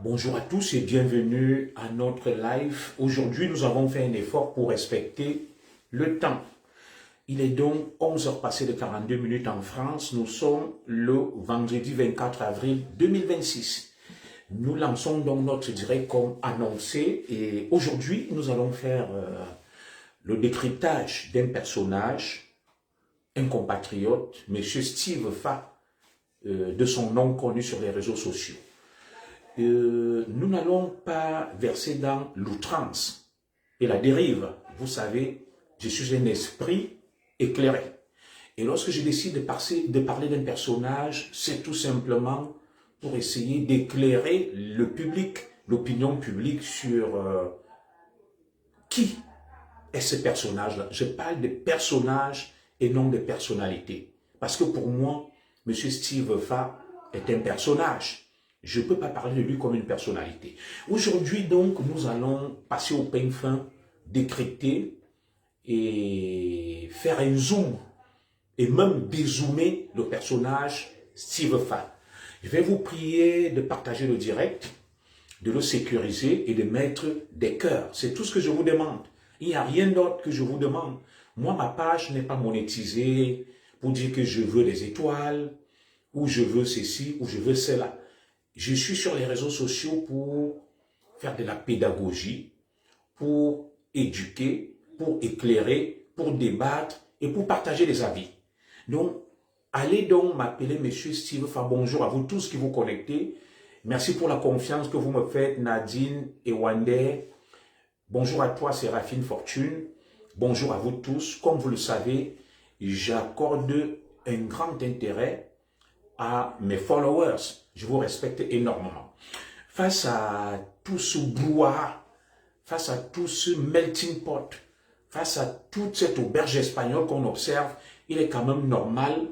Bonjour à tous et bienvenue à notre live. Aujourd'hui, nous avons fait un effort pour respecter le temps. Il est donc 11 heures passées de 42 minutes en France. Nous sommes le vendredi 24 avril 2026. Nous lançons donc notre direct comme annoncé et aujourd'hui, nous allons faire le décryptage d'un personnage, un compatriote, M. Steve Fa, de son nom connu sur les réseaux sociaux. Nous n'allons pas verser dans l'outrance et la dérive. Vous savez, je suis un esprit éclairé. Et lorsque je décide de parler d'un personnage, c'est tout simplement pour essayer d'éclairer le public, l'opinion publique sur qui est ce personnage-là. Je parle de personnages et non de personnalités. Parce que pour moi, M. Steve Fa est un personnage. Je ne peux pas parler de lui comme une personnalité. Aujourd'hui, donc, nous allons passer au peigne fin, décrypter et faire un zoom et même dézoomer le personnage Steve Fa. Je vais vous prier de partager le direct, de le sécuriser et de mettre des cœurs. C'est tout ce que je vous demande. Il n'y a rien d'autre que je vous demande. Moi, ma page n'est pas monétisée pour dire que je veux des étoiles, ou je veux ceci, ou je veux cela. Je suis sur les réseaux sociaux pour faire de la pédagogie, pour éduquer, pour éclairer, pour débattre et pour partager des avis. Donc, allez donc m'appeler Monsieur Steve Fa. Bonjour à vous tous qui vous connectez. Merci pour la confiance que vous me faites, Nadine et Wander. Bonjour à toi, Séraphine Fortune. Bonjour à vous tous. Comme vous le savez, j'accorde un grand intérêt à mes followers. Je vous respecte énormément. Face à tout ce brouhaha, face à tout ce melting pot, face à toute cette auberge espagnole qu'on observe, il est quand même normal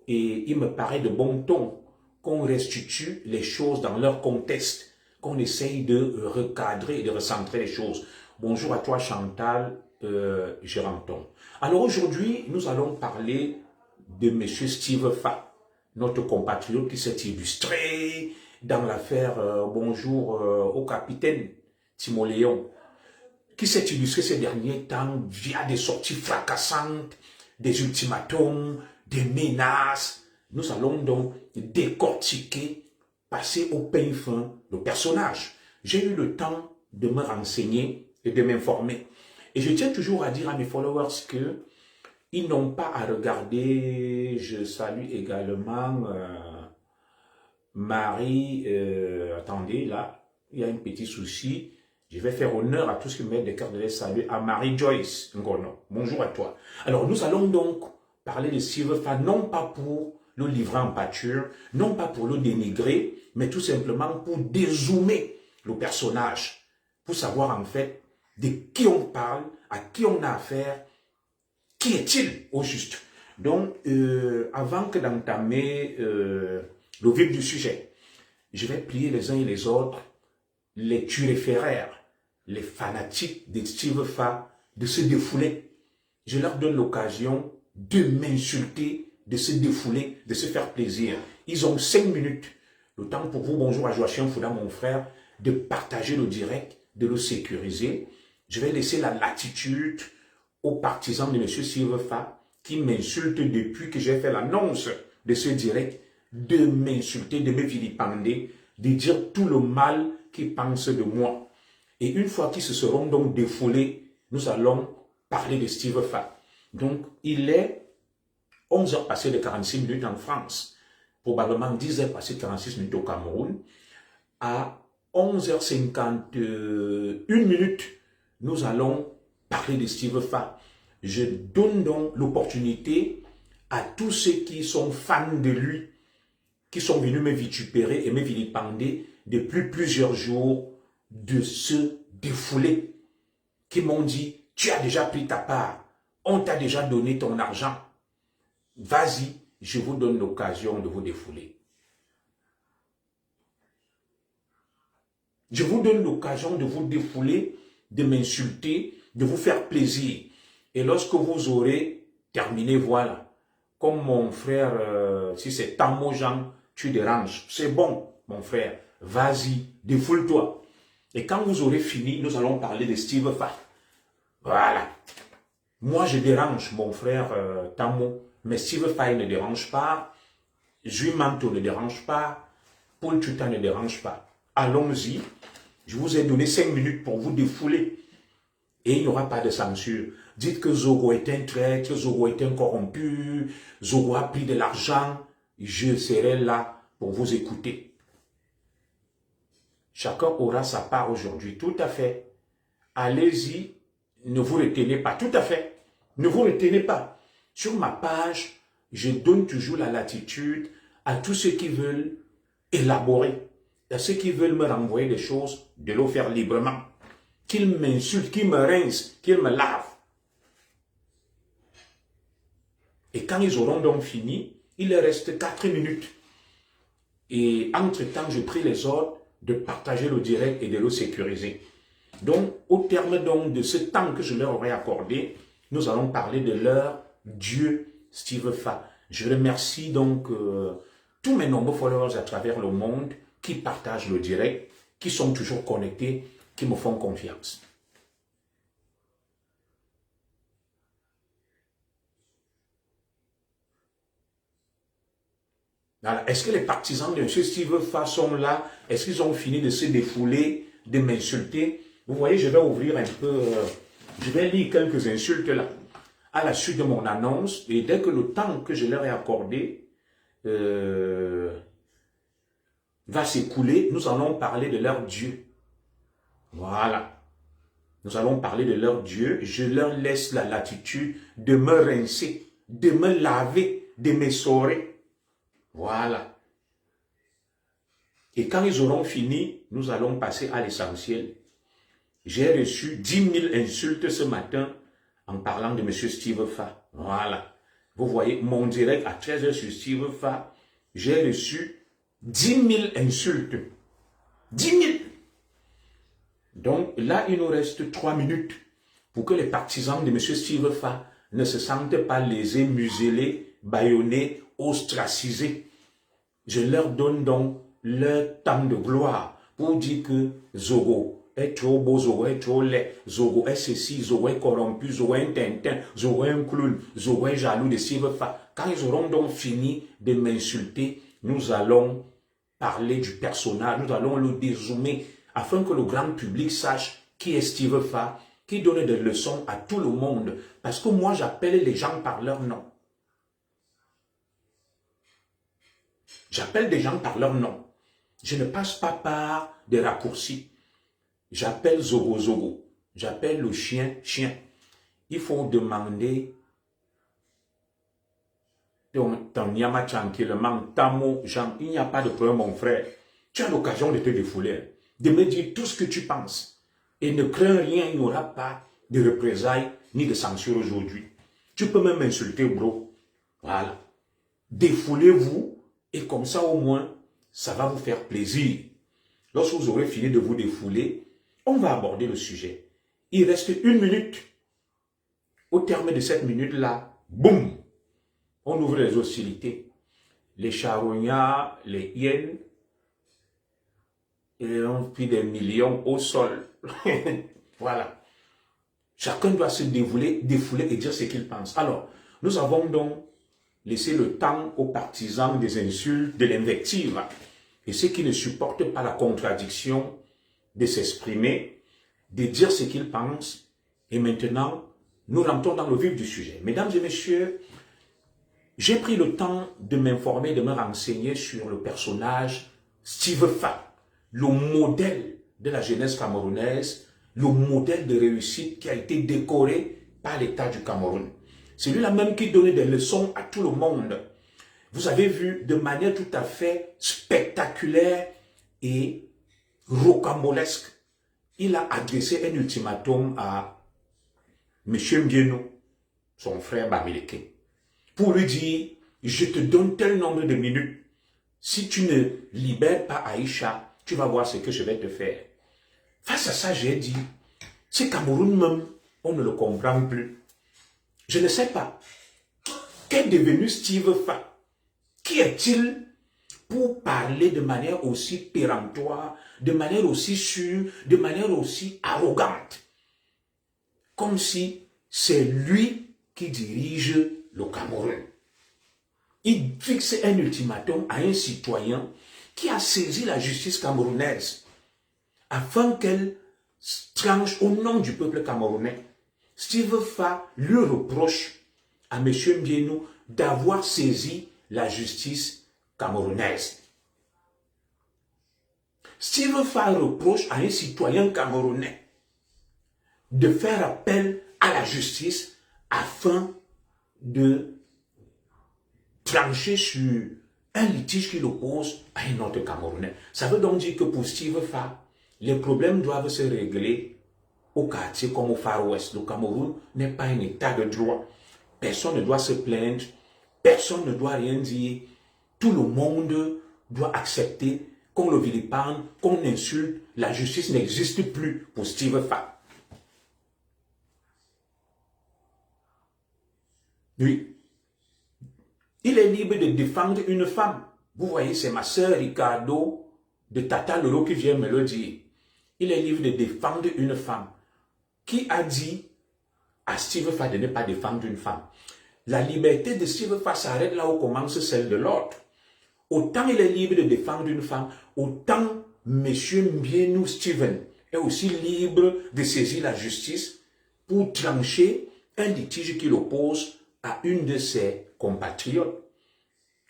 et il me paraît de bon ton qu'on restitue les choses dans leur contexte, qu'on essaye de recadrer et de recentrer les choses. Bonjour à toi Chantal Géranton. Alors aujourd'hui, nous allons parler de M. Steve Fa, notre compatriote qui s'est illustré dans l'affaire bonjour au capitaine Timoléon, qui s'est illustré ces derniers temps via des sorties fracassantes, des ultimatums, des menaces. Nous allons donc décortiquer, passer au peigne fin le personnage. J'ai eu le temps de me renseigner et de m'informer. Et je tiens toujours à dire à mes followers que ils n'ont pas à regarder. Je salue également Marie. Attendez, là, il y a un petit souci. Je vais faire honneur à tous qui me mettent des cœurs de les saluer. À Marie Joyce Ngono. Bonjour à toi. Alors, nous allons donc parler de Steve Fa, non pas pour le livrer en pâture, non pas pour le dénigrer, mais tout simplement pour dézoomer le personnage, pour savoir en fait de qui on parle, à qui on a affaire. Qui est-il au juste? Donc, avant que d'entamer le vif du sujet, je vais plier les uns et les autres, les turéféraires, les fanatiques de Steve Fa, de se défouler. Je leur donne l'occasion de m'insulter, de se défouler, de se faire plaisir. Ils ont 5 minutes. Le temps pour vous, bonjour à Joachim Fouda, mon frère, de partager le direct, de le sécuriser. Je vais laisser la latitude aux partisans de M. Steve Fa qui m'insultent depuis que j'ai fait l'annonce de ce direct, de m'insulter, de me vilipender, de dire tout le mal qu'ils pensent de moi. Et une fois qu'ils se seront donc défoulés, nous allons parler de Steve Fa. Donc, il est 11 heures passées de 46 minutes en France, probablement 10 heures passées de 46 minutes au Cameroun. À 11h51 minutes, nous allons parler de Steve Fa. Je donne donc l'opportunité à tous ceux qui sont fans de lui, qui sont venus me vitupérer et me vilipender depuis plusieurs jours, de se défouler, qui m'ont dit, tu as déjà pris ta part, on t'a déjà donné ton argent, vas-y, je vous donne l'occasion de vous défouler. Je vous donne l'occasion de vous défouler, de m'insulter, de vous faire plaisir. Et lorsque vous aurez terminé, voilà, comme mon frère, si c'est Tamo Jean, tu déranges, c'est bon, mon frère. vas-y, défoule-toi. Et quand vous aurez fini, nous allons parler de Steve Fa. Voilà. Moi, je dérange mon frère Tamo, mais Steve Fa ne dérange pas. Jui Manto ne dérange pas. Paul Tuta ne dérange pas. Allons-y. Je vous ai donné 5 minutes pour vous défouler. Et il n'y aura pas de censure. Dites que Zogo est un traître, Zogo est un corrompu, Zogo a pris de l'argent. Je serai là pour vous écouter. Chacun aura sa part aujourd'hui. Tout à fait. Allez-y. Ne vous retenez pas. Tout à fait. Ne vous retenez pas. Sur ma page, je donne toujours la latitude à tous ceux qui veulent élaborer. À ceux qui veulent me renvoyer des choses, de le faire librement. Qu'ils m'insultent, qu'ils me rincent, qu'ils me lavent. Et quand ils auront donc fini, il leur reste 4 minutes. Et entre-temps, je prie les autres de partager le direct et de le sécuriser. Donc, au terme donc de ce temps que je leur aurai accordé, nous allons parler de leur Dieu, Steve Fa. Je remercie donc tous mes nombreux followers à travers le monde qui partagent le direct, qui sont toujours connectés, qui me font confiance. Est-ce que les partisans de M. Steve Fa sont là? Est-ce qu'ils ont fini de se défouler, de m'insulter? Vous voyez, je vais ouvrir un peu, je vais lire quelques insultes là, à la suite de mon annonce, et dès que le temps que je leur ai accordé va s'écouler, nous allons parler de leur Dieu. Voilà. Nous allons parler de leur Dieu. Je leur laisse la latitude de me rincer, de me laver, de m'essorer. Voilà. Et quand ils auront fini, nous allons passer à l'essentiel. J'ai reçu 10 000 insultes ce matin en parlant de M. Steve Fa. Voilà. Vous voyez, mon direct à 13 h sur Steve Fa, j'ai reçu 10 000 insultes. 10 000. Donc là, il nous reste 3 minutes pour que les partisans de M. Steve Fa ne se sentent pas lésés, muselés, bâillonnés, ostracisés. Je leur donne donc leur temps de gloire pour dire que Zogo est trop beau, Zogo est trop laid, Zogo est ceci, Zogo est corrompu, Zogo est un tintin, Zogo est un clown, Zogo est jaloux de Steve Fa. Quand ils auront donc fini de m'insulter, nous allons parler du personnage, nous allons le dézoomer afin que le grand public sache qui est Steve Fa, qui donne des leçons à tout le monde. Parce que moi, j'appelle les gens par leur nom. J'appelle des gens par leur nom. Je ne passe pas par des raccourcis. J'appelle Zogo Zogo. J'appelle le chien chien. Il faut demander ton Yama tranquillement, Tamo, Jean, il n'y a pas de problème mon frère. Tu as l'occasion de te défouler, de me dire tout ce que tu penses. Et ne crains rien, il n'y aura pas de représailles ni de censure aujourd'hui. Tu peux même m'insulter, bro. Voilà. Défoulez-vous et comme ça au moins, ça va vous faire plaisir. Lorsque vous aurez fini de vous défouler, on va aborder le sujet. Il reste 1 minute. Au terme de cette minute-là, boum, on ouvre les hostilités. Les charognards, les hyènes, ils ont pris des millions au sol. Voilà. Chacun doit se défouler et dire ce qu'il pense. Alors, nous avons donc laissé le temps aux partisans des insultes, de l'invective, et ceux qui ne supportent pas la contradiction de s'exprimer, de dire ce qu'ils pensent. Et maintenant, nous rentrons dans le vif du sujet. Mesdames et messieurs, j'ai pris le temps de m'informer, de me renseigner sur le personnage Steve Fa, le modèle de la jeunesse camerounaise, le modèle de réussite qui a été décoré par l'État du Cameroun. C'est lui-là même qui donnait des leçons à tout le monde. Vous avez vu de manière tout à fait spectaculaire et rocambolesque, il a adressé un ultimatum à M. Mbieno, son frère Bamileke, pour lui dire, je te donne tel nombre de minutes. Si tu ne libères pas Aïcha, tu vas voir ce que je vais te faire. Face à ça, j'ai dit, ce Cameroun même, on ne le comprend plus. Je ne sais pas. Qu'est devenu Steve Fa? Qui est-il? pour parler de manière aussi péremptoire, de manière aussi sûre, de manière aussi arrogante. Comme si c'est lui qui dirige le Cameroun. Il fixe un ultimatum à un citoyen qui a saisi la justice camerounaise afin qu'elle tranche au nom du peuple camerounais. Steve Fa lui reproche à M. Mbienou d'avoir saisi la justice camerounaise. Steve Fa reproche à un citoyen camerounais de faire appel à la justice afin de trancher sur un litige qui l'oppose à un autre Camerounais. Ça veut donc dire que pour Steve Fa, les problèmes doivent se régler au quartier comme au Far West. Le Cameroun n'est pas un état de droit. Personne ne doit se plaindre, personne ne doit rien dire. Tout le monde doit accepter qu'on le vilipende, qu'on insulte. La justice n'existe plus pour Steve Fa. Oui. Il est libre de défendre une femme. Vous voyez, c'est ma sœur Ricardo de Tata Lolo qui vient me le dire. Il est libre de défendre une femme. Qui a dit à Steve Fa de ne pas défendre une femme? La liberté de Steve Fa s'arrête là où commence celle de l'autre. Autant il est libre de défendre une femme, autant M. Mbienou Steven est aussi libre de saisir la justice pour trancher un litige qui l'oppose à une de ses compatriotes.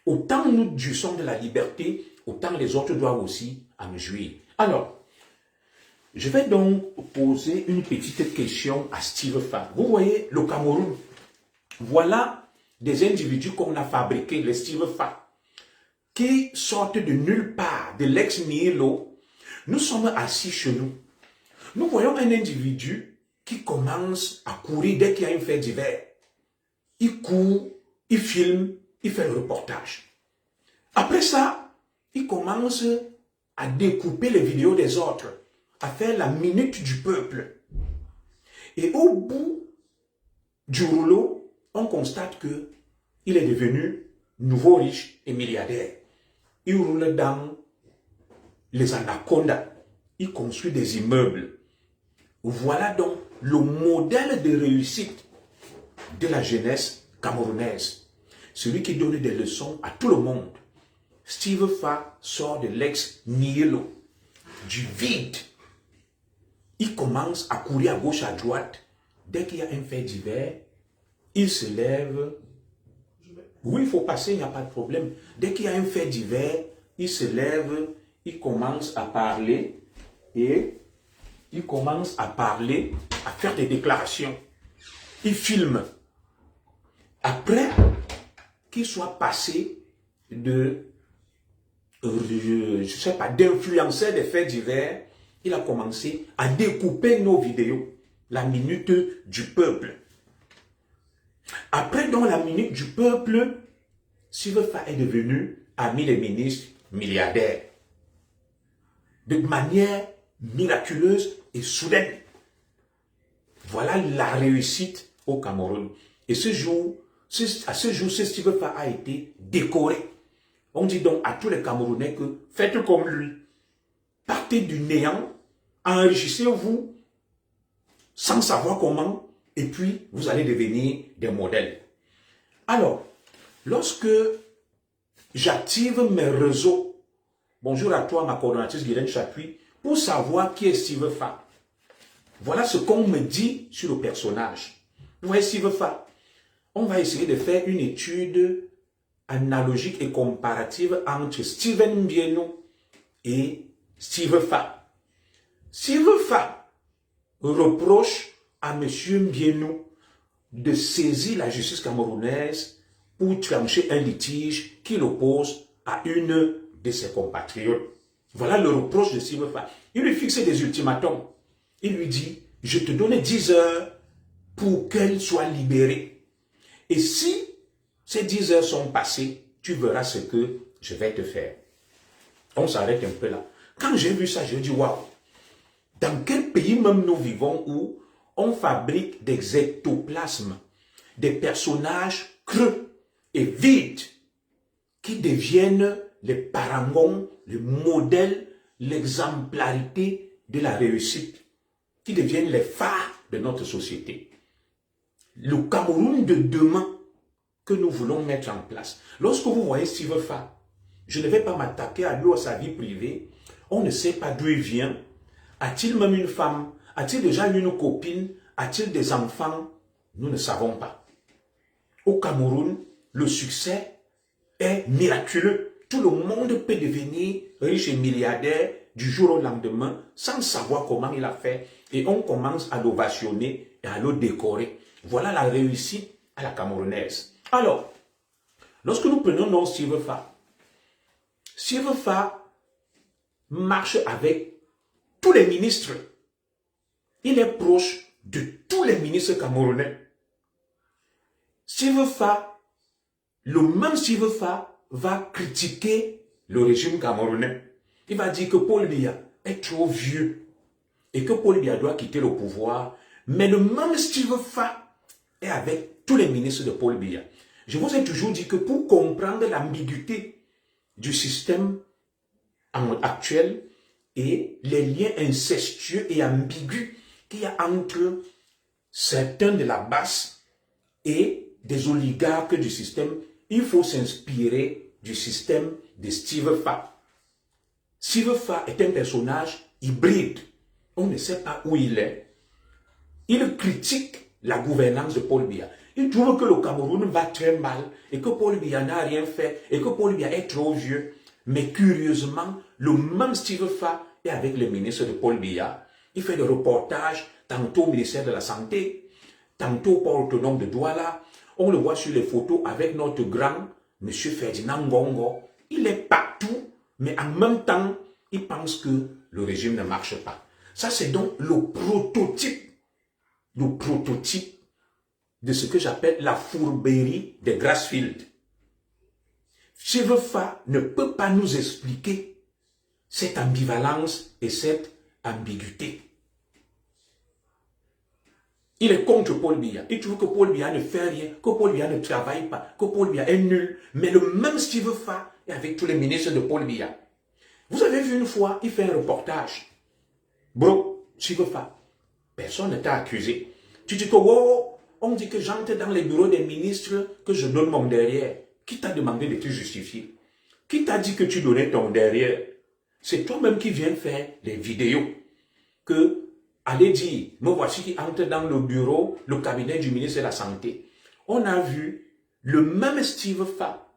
Autant nous jouissons de la liberté, autant les autres doivent aussi en jouir. Alors, je vais donc poser une petite question à Steve Fa. Vous voyez, le Cameroun, voilà des individus qu'on a fabriqués, les Steve Fa, qui sortent de nulle part, de l'ex nihilo. Nous sommes assis chez nous. Nous voyons un individu qui commence à courir dès qu'il y a un fait divers. Il court, il filme, il fait le reportage. Après ça, il commence à découper les vidéos des autres, à faire la minute du peuple. Et au bout du rouleau, on constate qu'il est devenu nouveau riche et milliardaire. Il roule dans les anacondas. Il construit des immeubles. Voilà donc le modèle de réussite de la jeunesse camerounaise. Celui qui donne des leçons à tout le monde. Steve Fa sort de l'ex-nihilo, du vide. Il commence à courir à gauche, à droite. Dès qu'il y a un fait divers, il se lève. Oui, il faut passer, il n'y a pas de problème. Dès qu'il y a un fait divers, il se lève, il commence à parler et il commence à parler, à faire des déclarations. Il filme. Après qu'il soit passé de, je sais pas, d'influencer des faits divers, il a commencé à découper nos vidéos, la minute du peuple. Après, dans la minute du peuple, Steve Fa est devenu ami des ministres milliardaires. De manière miraculeuse et soudaine. Voilà la réussite au Cameroun. Et à ce jour, ce Steve Fa a été décoré. On dit donc à tous les Camerounais que faites comme lui. Partez du néant, enrichissez-vous sans savoir comment, et puis vous allez devenir des modèles. Alors, lorsque j'active mes réseaux, bonjour à toi, ma coordonnatrice Guylaine Chapuis, pour savoir qui est Steve Fa. Voilà ce qu'on me dit sur le personnage. Vous voyez Steve Fa, on va essayer de faire une étude analogique et comparative entre Steven Mbienou et Steve Fa. Steve Fa reproche à M. Mbienou de saisir la justice camerounaise pour trancher un litige qui l'oppose à une de ses compatriotes. Voilà le reproche de Steve Fa. Il lui fixe des ultimatums. Il lui dit, je te donne 10 heures pour qu'elle soit libérée. Et si ces 10 heures sont passées, tu verras ce que je vais te faire. On s'arrête un peu là. Quand j'ai vu ça, je me dis, waouh, dans quel pays même nous vivons où on fabrique des ectoplasmes, des personnages creux et vides qui deviennent les parangons, le modèle, l'exemplarité de la réussite, qui deviennent les phares de notre société. Le Cameroun de demain que nous voulons mettre en place. Lorsque vous voyez Steve Fa, je ne vais pas m'attaquer à lui, à sa vie privée. On ne sait pas d'où il vient. A-t-il même une femme? A-t-il déjà une copine? A-t-il des enfants? Nous ne savons pas. Au Cameroun, le succès est miraculeux. Tout le monde peut devenir riche et milliardaire du jour au lendemain sans savoir comment il a fait. Et on commence à l'ovationner et à le décorer. Voilà la réussite à la camerounaise. Alors, lorsque nous prenons notre Steve Fa marche avec tous les ministres. Il est proche de tous les ministres camerounais. Le même Steve Fa va critiquer le régime camerounais. Il va dire que Paul Biya est trop vieux et que Paul Biya doit quitter le pouvoir. Mais le même Steve Fa est avec tous les ministres de Paul Biya. Je vous ai toujours dit que pour comprendre l'ambiguïté du système actuel et les liens incestueux et ambigus qu'il y a entre certains de la base et des oligarques du système, il faut s'inspirer du système de Steve Fa. Steve Fa est un personnage hybride. On ne sait pas où il est. Il critique la gouvernance de Paul Biya. Il trouve que le Cameroun va très mal et que Paul Biya n'a rien fait et que Paul Biya est trop vieux. Mais curieusement, le même Steve Fa est avec le ministre de Paul Biya. Il fait des reportages, tantôt au ministère de la Santé, tantôt au port autonome de Douala. On le voit sur les photos avec notre grand M. Ferdinand Ngongo. Il est partout, mais en même temps, il pense que le régime ne marche pas. Ça, c'est donc le prototype de ce que j'appelle la fourberie des Grassfield. Steve Fa ne peut pas nous expliquer cette ambivalence et cette ambiguïté. Il est contre Paul Biya. Il trouve que Paul Biya ne fait rien, que Paul Biya ne travaille pas, que Paul Biya est nul. Mais le même Steve Fa est avec tous les ministres de Paul Biya. Vous avez vu une fois, il fait un reportage. Bro, Steve Fa, personne ne t'a accusé. Tu dis que, wow, on dit que j'entre dans les bureaux des ministres, que je donne mon derrière. Qui t'a demandé de te justifier? Qui t'a dit que tu donnais ton derrière? C'est toi-même qui viens faire les vidéos. Que, allez dire, me voici qui entre dans le bureau, le cabinet du ministre de la Santé. On a vu le même Steve Fa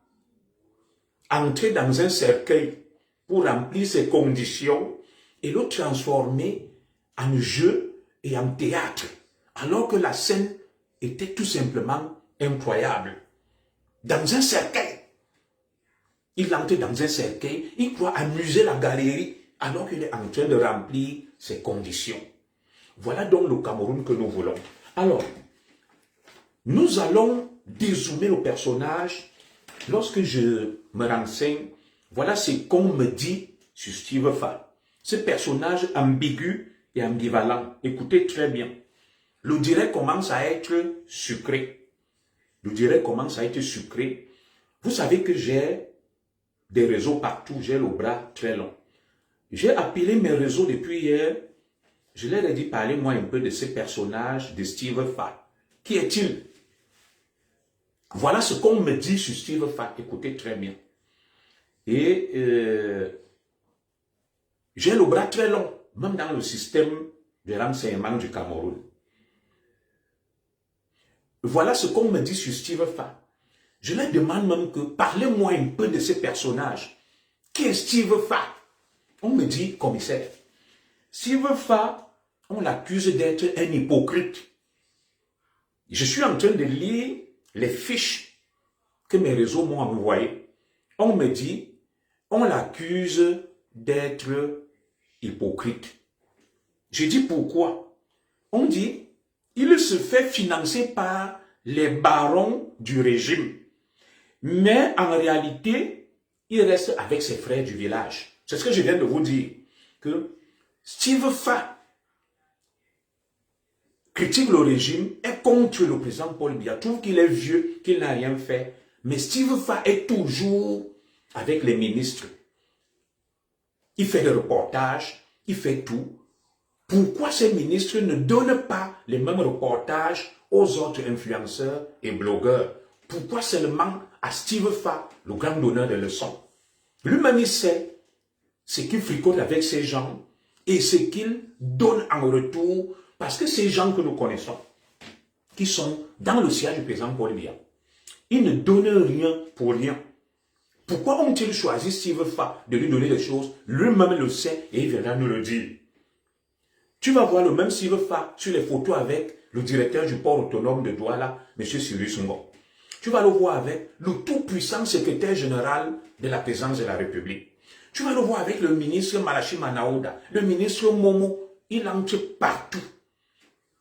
entrer dans un cercueil pour remplir ses conditions et le transformer en jeu et en théâtre. Alors que la scène était tout simplement incroyable. Dans un cercueil. Il entre dans un cercueil, il croit amuser la galerie alors qu'il est en train de remplir ses conditions. Voilà donc le Cameroun que nous voulons. Alors, nous allons dézoomer le personnage. Lorsque je me renseigne, voilà ce qu'on me dit sur Steve Fa. Ce personnage ambigu et ambivalent. Écoutez très bien. Le direct commence à être sucré. Le direct commence à être sucré. Vous savez que j'ai des réseaux partout, j'ai le bras très long. J'ai appelé mes réseaux depuis hier. Je leur ai dit, parlez-moi un peu de ce personnage de Steve Fa. Qui est-il? Voilà ce qu'on me dit sur Steve Fa. Écoutez très bien. Et j'ai le bras très long, même dans le système de renseignement du Cameroun. Voilà ce qu'on me dit sur Steve Fa. Je leur demande même que, parlez-moi un peu de ce personnage. Qui est Steve Fa? On me dit, commissaire, Steve Fa, on l'accuse d'être un hypocrite. Je suis en train de lire les fiches que mes réseaux m'ont envoyées. On me dit, on l'accuse d'être hypocrite. Je dis pourquoi? On dit, il se fait financer par les barons du régime. Mais en réalité, il reste avec ses frères du village. C'est ce que je viens de vous dire. Que Steve Fa critique le régime, est contre le président Paul Biya, trouve qu'il est vieux, qu'il n'a rien fait. Mais Steve Fa est toujours avec les ministres. Il fait des reportages, il fait tout. Pourquoi ces ministres ne donnent pas les mêmes reportages aux autres influenceurs et blogueurs? Pourquoi seulement à Steve Fa, le grand donneur de leçons? Lui-même, il sait ce qu'il fricote avec ces gens et ce qu'il donne en retour, parce que ces gens que nous connaissons, qui sont dans le siège du président Paul Biya, ils ne donnent rien pour rien. Pourquoi ont-ils choisi Steve Fa de lui donner des choses? Lui-même le sait et il viendra nous le dire. Tu vas voir le même Steve Fa sur les photos avec le directeur du port autonome de Douala, M. Cyrus Ngo. Tu vas le voir avec le tout-puissant secrétaire général de la présidence de la République. Tu vas le voir avec le ministre Malachi Manaouda, le ministre Momo. Il entre partout.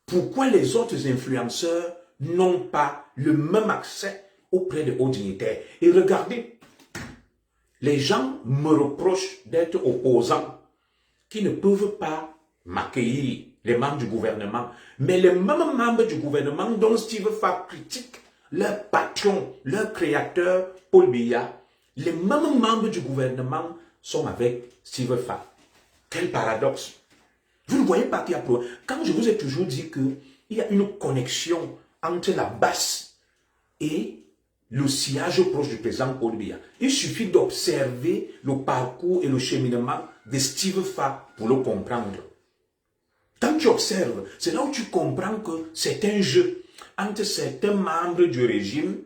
Pourquoi les autres influenceurs n'ont pas le même accès auprès de hauts dignitaires? Et regardez, les gens me reprochent d'être opposant, qui ne peuvent pas m'accueillir, les membres du gouvernement. Mais les mêmes membres du gouvernement dont Steve Fa critique leur patron, leur créateur, Paul Biya, les mêmes membres du gouvernement sont avec Steve Fa. Quel paradoxe! Vous ne voyez pas qu'il y a problème. Quand je vous ai toujours dit qu'il y a une connexion entre la base et le sillage proche du président Paul Biya, il suffit d'observer le parcours et le cheminement de Steve Fa pour le comprendre. Quand tu observes, c'est là où tu comprends que c'est un jeu entre certains membres du régime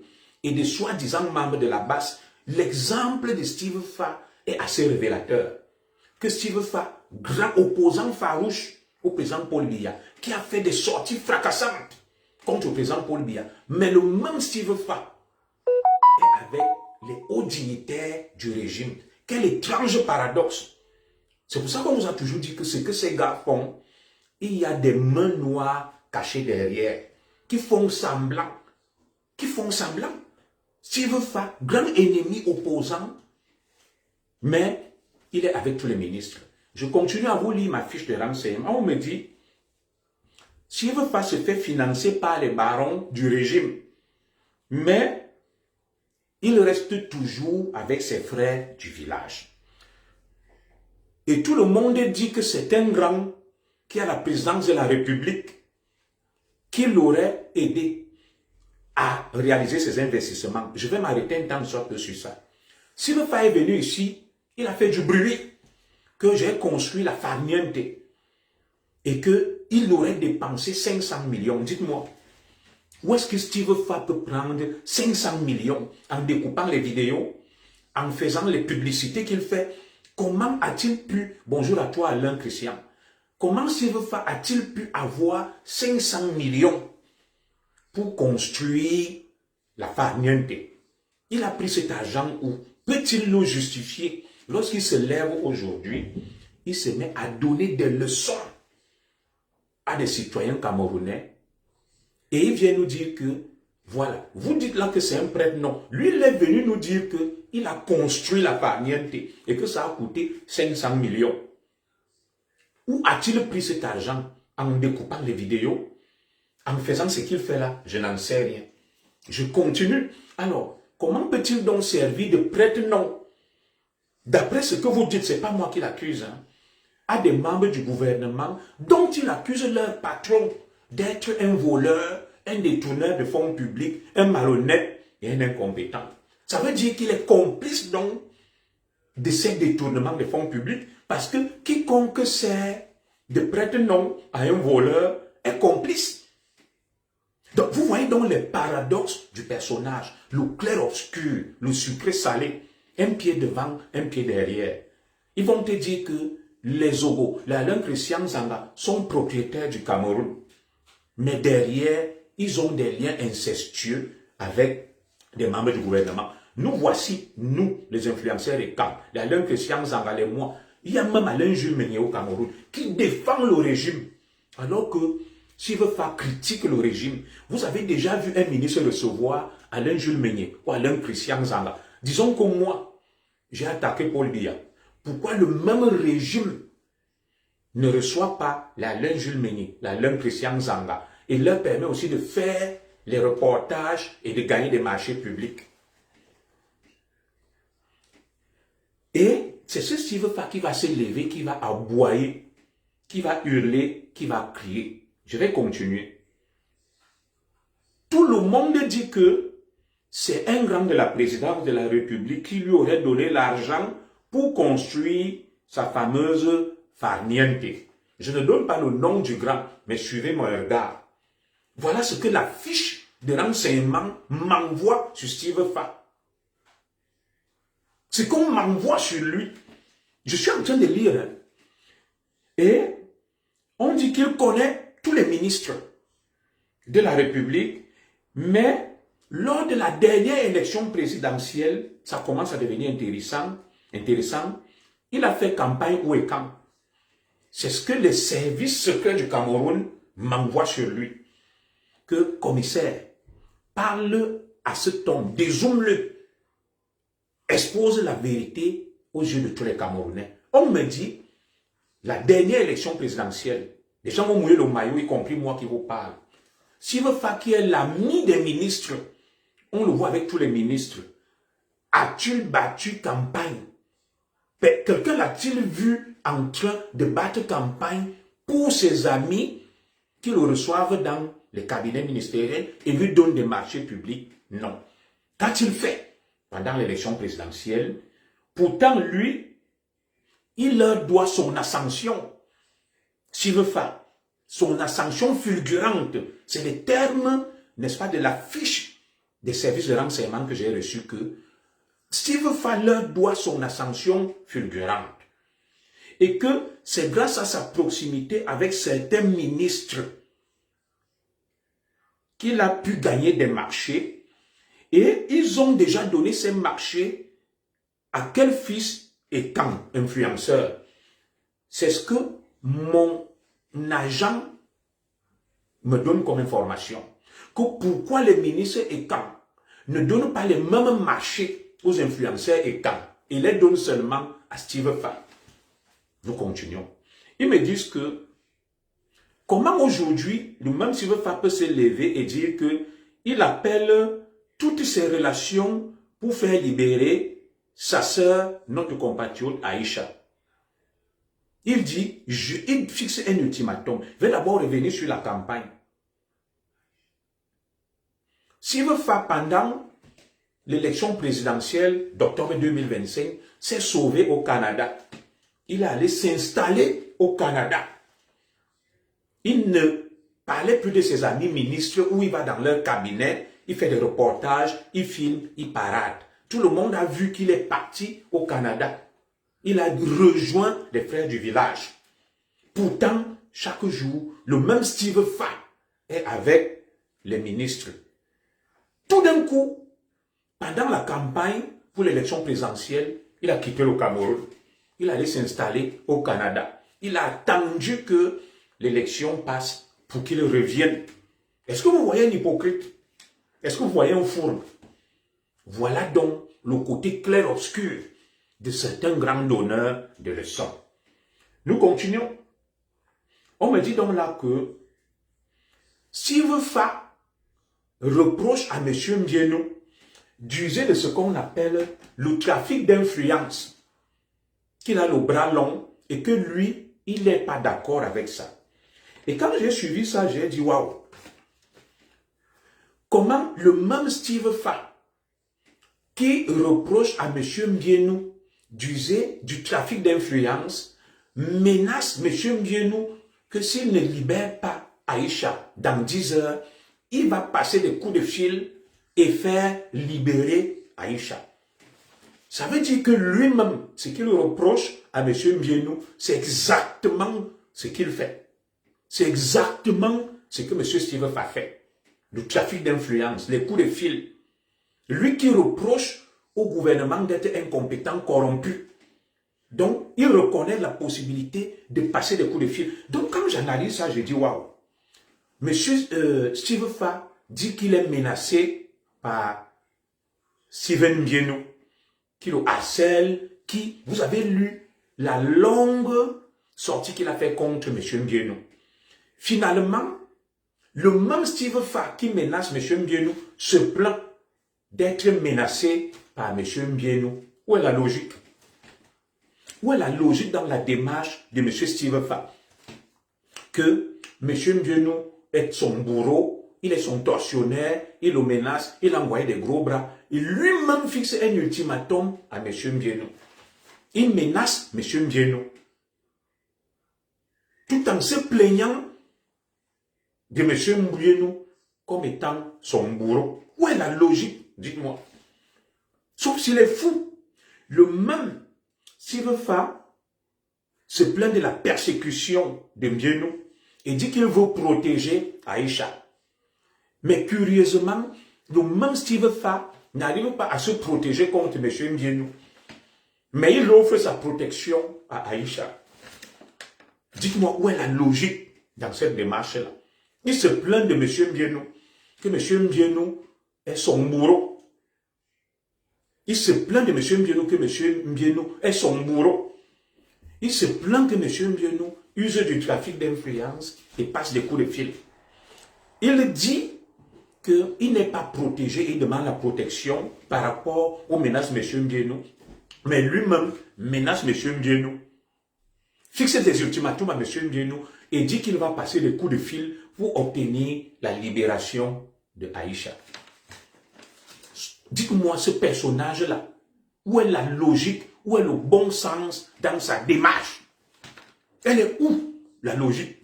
et des soi-disant membres de la base. L'exemple de Steve Fa est assez révélateur. Que Steve Fa, grand opposant farouche au président Paul Biya, qui a fait des sorties fracassantes contre le président Paul Biya, mais le même Steve Fa est avec les hauts dignitaires du régime. Quel étrange paradoxe! C'est pour ça qu'on nous a toujours dit que ce que ces gars font, il y a des mains noires cachées derrière, qui font semblant. Steve Fa, grand ennemi opposant, mais il est avec tous les ministres. Je continue à vous lire ma fiche de renseignement. On me dit, Steve Fa se fait financer par les barons du régime, mais il reste toujours avec ses frères du village. Et tout le monde dit que c'est un grand qui a la présidence de la République, qui l'aurait aidé à réaliser ses investissements. Je vais m'arrêter un temps de sorte sur ça. Si le Fa est venu ici, il a fait du bruit que j'ai construit la farniente et qu'il aurait dépensé 500 millions. Dites-moi, où est-ce que Steve Fa peut prendre 500 millions en découpant les vidéos, en faisant les publicités qu'il fait? Comment a-t-il pu, bonjour à toi Alain Christian, comment Steve Fa a-t-il pu avoir 500 millions pour construire la farniente? Il a pris cet argent où? Peut-il le justifier? Lorsqu'il se lève aujourd'hui, il se met à donner des leçons à des citoyens camerounais et il vient nous dire que, voilà, vous dites là que c'est un prêtre, non. Lui, il est venu nous dire qu'il a construit la farniente et que ça a coûté 500 millions. Où a-t-il pris cet argent? En découpant les vidéos? En faisant ce qu'il fait là? Je n'en sais rien. Je continue. Alors, comment peut-il donc servir de prêtre? Non. D'après ce que vous dites, ce n'est pas moi qui l'accuse, hein, à des membres du gouvernement dont il accuse leur patron d'être un voleur, un détourneur de fonds publics, un malhonnête et un incompétent. Ça veut dire qu'il est complice donc de ces détournements de fonds publics, parce que quiconque sert de prêter nom à un voleur est complice. Donc vous voyez donc les paradoxes du personnage, le clair-obscur, le sucré-salé, un pied devant, un pied derrière. Ils vont te dire que les Ogo, les Alain Christian Zanga sont propriétaires du Cameroun. Mais derrière, ils ont des liens incestueux avec des membres du gouvernement. Nous voici, nous, les influenceurs et camps, les Alain Christian Zanga et moi. Il y a même Alain Jules Meignet au Cameroun qui défend le régime. Alors que s'il veut faire critique le régime, vous avez déjà vu un ministre recevoir Alain Jules Meignet ou Alain Christian Zanga. Disons que moi, j'ai attaqué Paul Biya. Pourquoi le même régime ne reçoit pas l'Alain Jules Meignet, l'Alain Christian Zanga et leur permet aussi de faire les reportages et de gagner des marchés publics? Et c'est ce Steve Fa qui va se lever, qui va aboyer, qui va hurler, qui va crier. Je vais continuer. Tout le monde dit que c'est un grand de la présidence de la République qui lui aurait donné l'argent pour construire sa fameuse farniente. Je ne donne pas le nom du grand, mais suivez mon regard. Voilà ce que la fiche de renseignement m'envoie sur Steve Fa. Ce qu'on m'envoie sur lui, je suis en train de lire. Hein. Et on dit qu'il connaît tous les ministres de la République, mais lors de la dernière élection présidentielle, ça commence à devenir intéressant. Il a fait campagne où et quand. C'est ce que les services secrets du Cameroun m'envoient sur lui. Que commissaire, parle à cet homme, dézoome-le, expose la vérité aux yeux de tous les Camerounais. On me dit, la dernière élection présidentielle, les gens vont mouiller le maillot, y compris moi qui vous parle. Steve Fa, qui est l'ami des ministres, on le voit avec tous les ministres, a-t-il battu campagne? Quelqu'un l'a-t-il vu en train de battre campagne pour ses amis qui le reçoivent dans les cabinets ministériels et lui donnent des marchés publics? Non. Qu'a-t-il fait pendant l'élection présidentielle? Pourtant, lui, il leur doit son ascension. Steve Fa, son ascension fulgurante. C'est les termes, n'est-ce pas, de la fiche des services de renseignement que j'ai reçu que Steve Fa leur doit son ascension fulgurante. Et que c'est grâce à sa proximité avec certains ministres qu'il a pu gagner des marchés. Et ils ont déjà donné ces marchés à quel fils et quand influenceur. C'est ce que mon agent me donne comme information. Que pourquoi les ministres et quand ne donnent pas les mêmes marchés aux influenceurs et quand ils les donnent seulement à Steve Fa. Nous continuons. Ils me disent que comment aujourd'hui le même Steve Fa peut se lever et dire que il appelle toutes ses relations pour faire libérer sa sœur, notre compatriote Aïcha. Il dit, il fixe un ultimatum. Je vais d'abord revenir sur la campagne. Steve Fa, pendant l'élection présidentielle d'octobre 2025, s'est sauvé au Canada. Il est allé s'installer au Canada. Il ne parlait plus de ses amis ministres où il va dans leur cabinet, il fait des reportages, il filme, il parade. Tout le monde a vu qu'il est parti au Canada. Il a rejoint les frères du village. Pourtant, chaque jour, le même Steve Fa est avec les ministres. Tout d'un coup, pendant la campagne pour l'élection présidentielle, il a quitté le Cameroun. Il allait s'installer au Canada. Il a attendu que l'élection passe pour qu'il revienne. Est-ce que vous voyez un hypocrite? Est-ce que vous voyez un fourbe? Voilà donc le côté clair-obscur de certains grands donneurs de leçons. Nous continuons. On me dit donc là que Steve Fa reproche à M. Mbienou d'user de ce qu'on appelle le trafic d'influence, qu'il a le bras long et que lui, il n'est pas d'accord avec ça. Et quand j'ai suivi ça, j'ai dit waouh, comment le même Steve Fa qui reproche à M. Mbienou d'user du trafic d'influence menace M. Mbienou que s'il ne libère pas Aïcha dans 10 heures, il va passer des coups de fil et faire libérer Aïcha. Ça veut dire que lui-même, ce qu'il reproche à M. Mbienou, c'est exactement ce qu'il fait. C'est exactement ce que M. Steve Fa fait. Le trafic d'influence, les coups de fil. Lui qui reproche au gouvernement d'être incompétent, corrompu. Donc, il reconnaît la possibilité de passer des coups de fil. Donc, quand j'analyse ça, je dis, waouh. M. Steve Fa dit qu'il est menacé par Steven Mbienou, qui le harcèle, qui, vous avez lu la longue sortie qu'il a fait contre M. Mbienou. Finalement, le même Steve Fa qui menace M. Mbienou se plaint d'être menacé par M. Mbienou. Où est la logique? Où est la logique dans la démarche de M. Steve Fa? Que M. Mbienou est son bourreau, il est son tortionnaire, il le menace, il a envoyé des gros bras. Il lui-même fixe un ultimatum à M. Mbienou. Il menace M. Mbienou. Tout en se plaignant de M. Mbienou comme étant son bourreau. Où est la logique? Dites-moi. Sauf s'il est fou. Le même Steve Fa se plaint de la persécution de Mbienou et dit qu'il veut protéger Aïcha. Mais curieusement, le même Steve Fa n'arrive pas à se protéger contre M. Mbienou. Mais il offre sa protection à Aïcha. Dites-moi où est la logique dans cette démarche-là. Il se plaint de M. Mbienou, que M. Mbienou est son bourreau. Il se plaint de M. Mbienou, que M. Mbienou est son bourreau. Il se plaint que M. Mbienou use du trafic d'influence et passe des coups de fil. Il dit qu'il n'est pas protégé, il demande la protection par rapport aux menaces de M. Mbienou. Mais lui-même menace M. Mbienou. Fixe des ultimatums à M. Mbienou et dit qu'il va passer des coups de fil pour obtenir la libération de Aïcha. Dites-moi ce personnage-là, où est la logique, où est le bon sens dans sa démarche? Elle est où, la logique?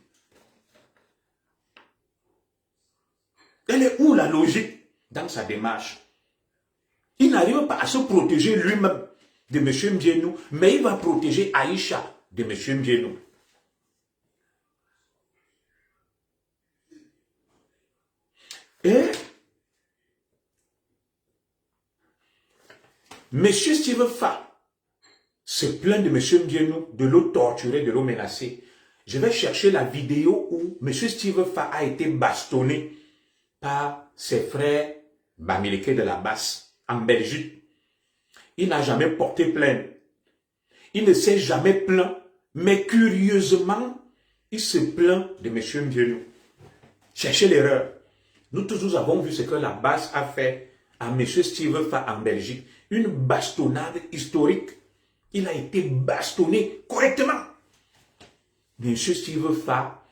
Elle est où, la logique, dans sa démarche? Il n'arrive pas à se protéger lui-même de M. Mbienou, mais il va protéger Aïcha de M. Mbienou. Et M. Steve Fa se plaint de M. Mbienou, de l'eau torturée, de l'eau menacée. Je vais chercher la vidéo où M. Steve Fa a été bastonné par ses frères Bamileke de la Basse en Belgique. Il n'a jamais porté plainte. Il ne s'est jamais plaint. Mais curieusement, il se plaint de M. Mbienou. Cherchez l'erreur. Nous tous nous avons vu ce que la Basse a fait à M. Steve Fa en Belgique. Une bastonnade historique. Il a été bastonné correctement. M. Steve Fa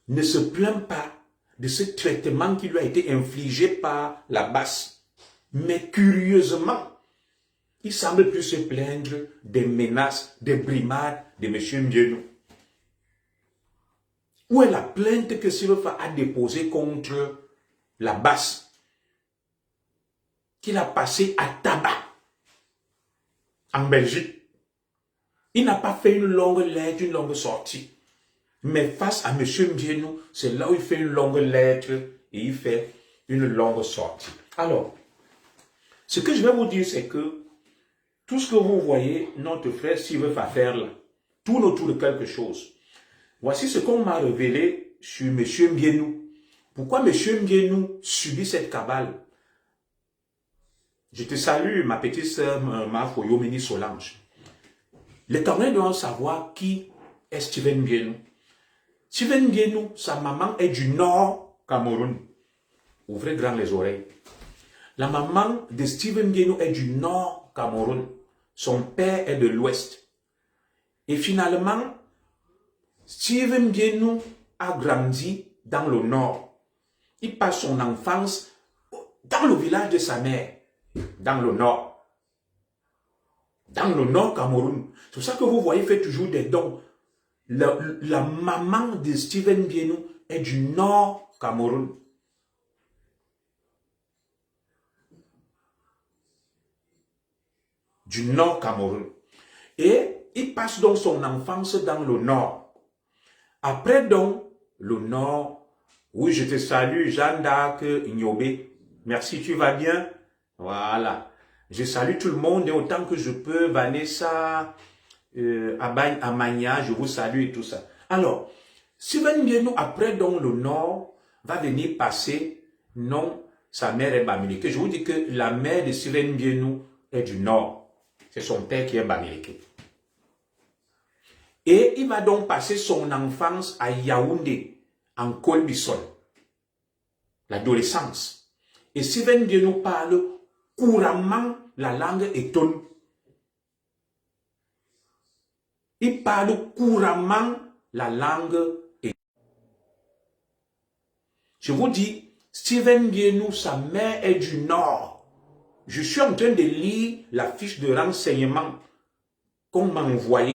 ne se plaint pas de ce traitement qui lui a été infligé par la Basse. Mais curieusement, il semble plus se plaindre des menaces, des brimades de M. Mbienou. Où est la plainte que Steve Fa a déposée contre la Basse, qu'il a passée à tabac en Belgique? Il n'a pas fait une longue lettre, une longue sortie. Mais face à M. Mbienou, c'est là où il fait une longue lettre et il fait une longue sortie. Alors, ce que je vais vous dire, c'est que tout ce que vous voyez, notre frère Steve Fa faire là, tourne autour de quelque chose. Voici ce qu'on m'a révélé sur M. Mbienou. Pourquoi M. Mbienou subit cette cabale? Je te salue, ma petite sœur, ma Foyomini Solange. Les Camerounais doivent savoir qui est Steven Mbienou. Steven Mbienou, sa maman est du Nord Cameroun. Ouvrez grand les oreilles. La maman de Steven Mbienou est du Nord Cameroun. Son père est de l'Ouest. Et finalement, Steven Mbienou a grandi dans le Nord. Il passe son enfance dans le village de sa mère, dans le Nord. Dans le Nord Cameroun. C'est pour ça que vous voyez, il fait toujours des dons. La maman de Steven Mbienou est du Nord Cameroun. Du Nord Cameroun. Et il passe donc son enfance dans le Nord. Après donc, le Nord, oui, je te salue, Jeanne d'Arc Ignobé. Merci, tu vas bien? Voilà. Je salue tout le monde et autant que je peux, Vanessa, Abagne, Amania, je vous salue et tout ça. Alors, Steven Mbienou, après donc le Nord, va venir passer, non, sa mère est Bamileke. Je vous dis que la mère de Steven Mbienou est du Nord. C'est son père qui est Bamileke. Et il va donc passer son enfance à Yaoundé, en Kolbissol, l'adolescence. Et Steven Mbienou parle couramment la langue Eton. Il parle couramment la langue. Je vous dis, Steven Biénou, sa mère est du Nord. Je suis en train de lire la fiche de renseignement qu'on m'a envoyée.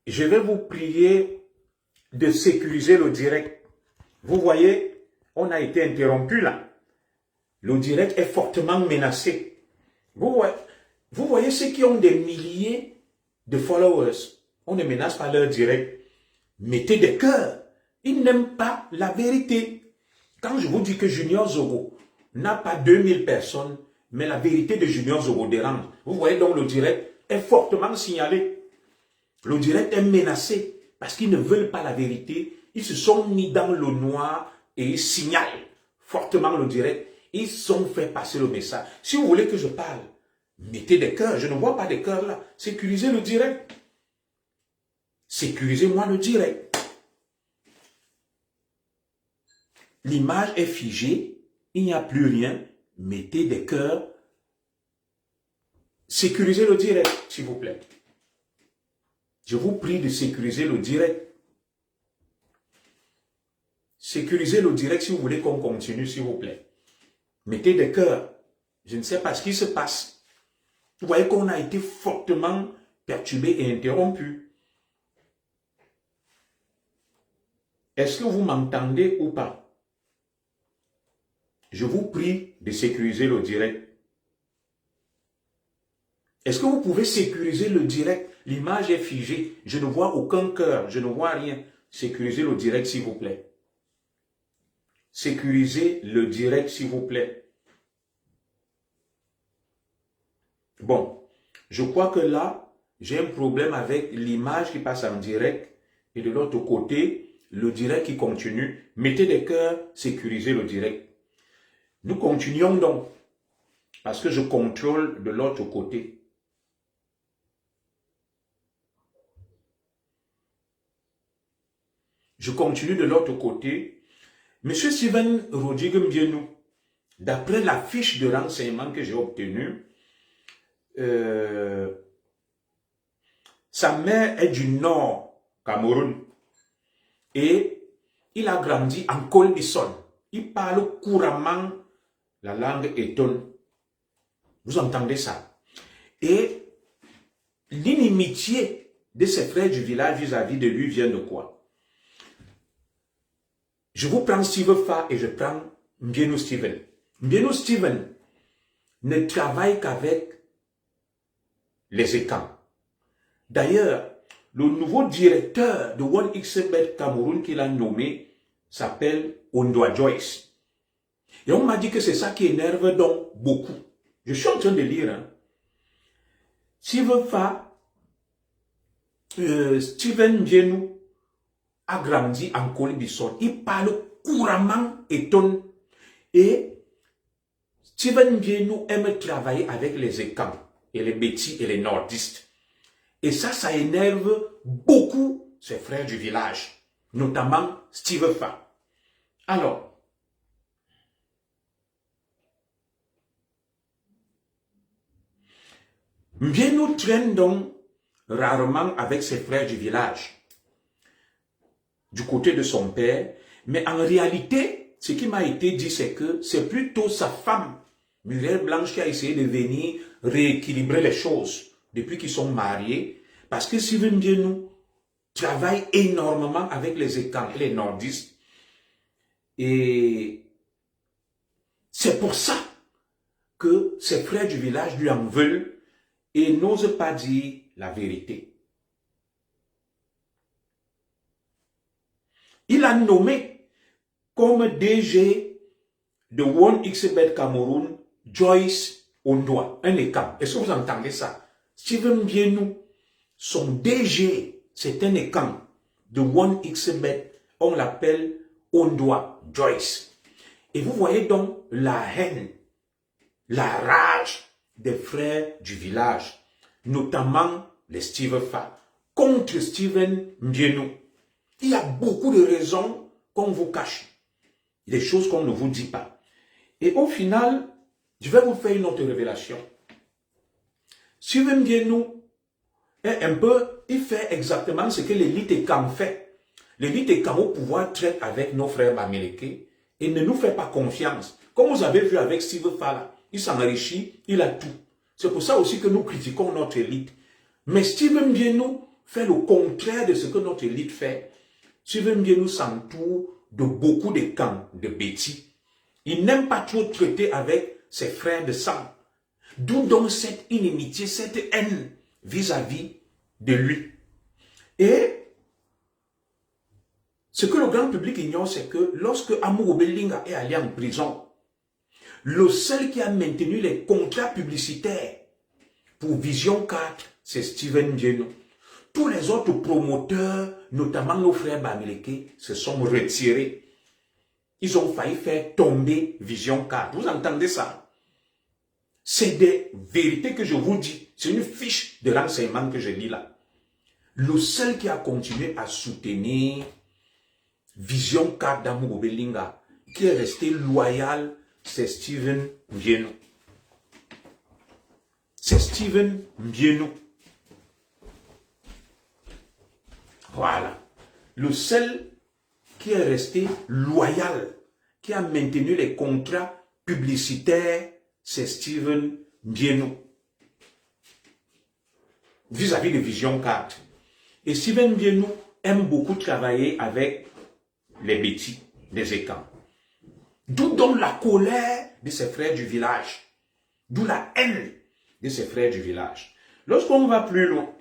Je vais vous prier de sécuriser le direct. Vous voyez, on a été interrompu là. Le direct est fortement menacé. Vous voyez ceux qui ont des milliers de followers. On ne menace pas leur direct. Mettez des cœurs. Ils n'aiment pas la vérité. Quand je vous dis que Junior Zogo n'a pas 2000 personnes, mais la vérité de Junior Zogo dérange. Vous voyez donc le direct est fortement signalé. Le direct est menacé parce qu'ils ne veulent pas la vérité. Ils se sont mis dans le noir et ils signalent fortement le direct. Ils ont fait passer le message. Si vous voulez que je parle, mettez des cœurs. Je ne vois pas des cœurs là. Sécurisez le direct. Sécurisez-moi le direct. L'image est figée. Il n'y a plus rien. Mettez des cœurs. Sécurisez le direct, s'il vous plaît. Je vous prie de sécuriser le direct. Sécurisez le direct si vous voulez qu'on continue, s'il vous plaît. Mettez des cœurs. Je ne sais pas ce qui se passe. Vous voyez qu'on a été fortement perturbé et interrompu. Est-ce que vous m'entendez ou pas? Je vous prie de sécuriser le direct. Est-ce que vous pouvez sécuriser le direct? L'image est figée. Je ne vois aucun cœur. Je ne vois rien. Sécurisez le direct, s'il vous plaît. Sécurisez le direct, s'il vous plaît. Bon, je crois que là, j'ai un problème avec l'image qui passe en direct et de l'autre côté, le direct qui continue. Mettez des cœurs, sécurisez le direct. Nous continuons donc, parce que je contrôle de l'autre côté. Je continue de l'autre côté. Monsieur Steven Rodrigue Biénou, d'après la fiche de renseignement que j'ai obtenue, sa mère est du Nord, Cameroun, et il a grandi en Colbison. Il parle couramment la langue étonne. Vous entendez ça? Et l'inimitié de ses frères du village vis-à-vis de lui vient de quoi? Je vous prends Steve Fa et je prends Biénou Steven. Biénou Steven ne travaille qu'avec les étangs. D'ailleurs, le nouveau directeur de OneXBet Cameroun qu'il a nommé s'appelle Ondoa Joyce. Et on m'a dit que c'est ça qui énerve donc beaucoup. Je suis en train de lire. Hein. Steve Fa, Steven Biénou a grandi en Colbison. Il parle couramment étonne. Et Steven Biénou aime travailler avec les écans et les bêtis et les nordistes. Et ça énerve beaucoup ses frères du village, notamment Steve Fa. Alors, Biénou traîne donc rarement avec ses frères du village, du côté de son père, mais en réalité, ce qui m'a été dit, c'est que c'est plutôt sa femme, Muriel Blanche, qui a essayé de venir rééquilibrer les choses depuis qu'ils sont mariés, parce que Steven Biénou travaille énormément avec les écans et les nordistes, et c'est pour ça que ses frères du village lui en veulent et n'osent pas dire la vérité. Il a nommé comme DG de OneXBet Cameroun Joyce Ondoa, un écam. Est-ce que vous entendez ça? Steven Biénou, son DG, c'est un écam de OneXBet. On l'appelle Ondoa Joyce. Et vous voyez donc la haine, la rage des frères du village, notamment les Steve Fa, contre Steven Biénou. Il y a beaucoup de raisons qu'on vous cache, des choses qu'on ne vous dit pas. Et au final, je vais vous faire une autre révélation. Steven Biénou est un peu qu'il fait exactement ce que l'élite Ekam fait. L'élite Ekam au pouvoir traite avec nos frères américains et ne nous fait pas confiance. Comme vous avez vu avec Steve Fala, il s'enrichit, il a tout. C'est pour ça aussi que nous critiquons notre élite. Mais Stephen Mbienou fait le contraire de ce que notre élite fait. Stephen Mbienou s'entoure de beaucoup de camps de bêtis. Il n'aime pas trop traiter avec ses frères de sang. D'où donc cette inimitié, cette haine vis-à-vis de lui. Et ce que le grand public ignore, c'est que lorsque Amour Obelinga est allé en prison, le seul qui a maintenu les contrats publicitaires pour Vision 4, c'est Stephen Mbienou. Tous les autres promoteurs, notamment nos frères bamileke, se sont retirés. Ils ont failli faire tomber Vision 4. Vous entendez ça? C'est des vérités que je vous dis. C'est une fiche de renseignement que je lis là. Le seul qui a continué à soutenir Vision 4 d'Amour Obelinga, qui est resté loyal, c'est Stephen Mbienou. C'est Stephen Mbienou. Voilà. Le seul qui est resté loyal, qui a maintenu les contrats publicitaires, c'est Stephen Mbienou. Vis-à-vis de Vision 4. Et Stephen Mbienou aime beaucoup travailler avec les bêtis des écans. D'où donc la colère de ses frères du village. D'où la haine de ses frères du village. Lorsqu'on va plus loin,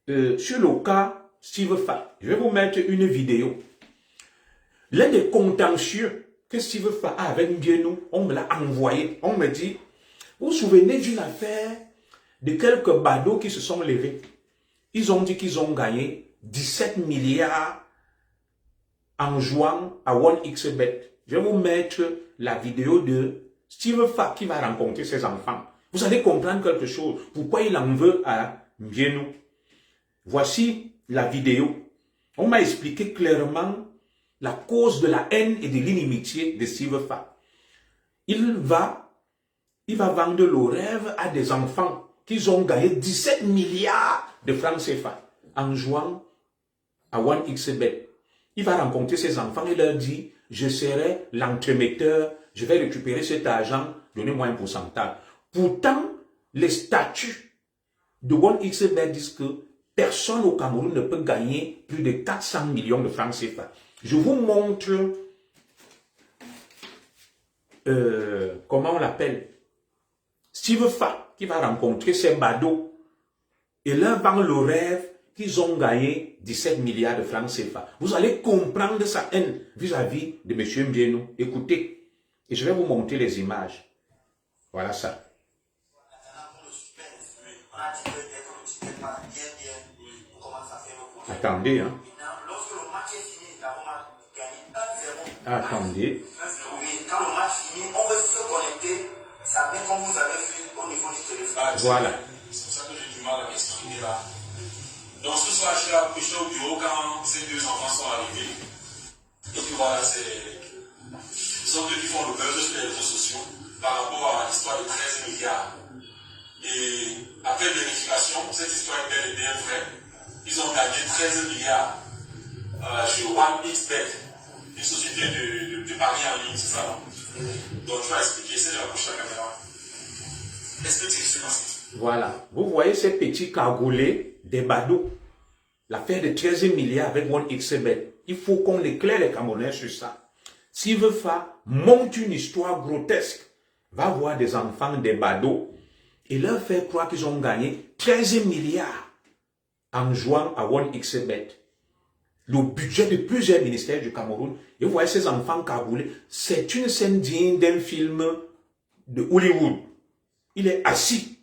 sur le cas Steve Fa, je vais vous mettre une vidéo. L'un des contentieux que Steve Fa a avec Mbienou, on me l'a envoyé. On me dit, vous vous souvenez d'une affaire de quelques badauds qui se sont levés. Ils ont dit qu'ils ont gagné 17 milliards en jouant à 1xBet. Je vais vous mettre la vidéo de Steve Fa qui va rencontrer ses enfants. Vous allez comprendre quelque chose. Pourquoi il en veut à Mbienou. Voici la vidéo. On m'a expliqué clairement la cause de la haine et de l'inimitié de Steve Fa. Il va vendre le rêve à des enfants qu'ils ont gagné 17 milliards de francs CFA en jouant à 1xBet. Il va rencontrer ses enfants et leur dit, je serai l'entremetteur, je vais récupérer cet argent, donnez-moi un pourcentage. Pourtant, les statuts de 1xBet disent que personne au Cameroun ne peut gagner plus de 400 millions de francs CFA. Je vous montre, comment on l'appelle, Steve Fa, qui va rencontrer ses badauds et leur vend le rêve qu'ils ont gagné 17 milliards de francs CFA. Vous allez comprendre sa haine vis-à-vis de M. Mbienou. Écoutez, et je vais vous montrer les images. Voilà ça. Attendez, hein. Attendez. Oui, quand le match finit, on veut se connecter. Ça fait comme vous avez vu au niveau du téléphone. Voilà. C'est pour ça que j'ai du mal à m'exprimer là. Donc ce soir, je suis au bureau quand ces deux enfants sont arrivés. Et puis voilà, ce sont eux qui font le buzz sur les réseaux sociaux par rapport à l'histoire de 13 milliards. Et après vérification, cette histoire est bel et bien vraie. Ils ont gagné 13 milliards chez 1xBet. Une société de paris en ligne, c'est ça, non? Donc, tu vas expliquer, c'est de rapprocher la caméra. Est-ce que tu es sûr? Voilà. Vous voyez ces petits cagoulés des badauds. L'affaire de 13 milliards avec 1xBet. Il faut qu'on éclaire les Camerounais sur ça. S'il veut faire, monte une histoire grotesque. Va voir des enfants des badauds et leur faire croire qu'ils ont gagné 13 milliards en jouant à 1xBet. Le budget de plusieurs ministères du Cameroun. Et vous voyez ces enfants cagoulés. C'est une scène digne d'un film de Hollywood. Il est assis.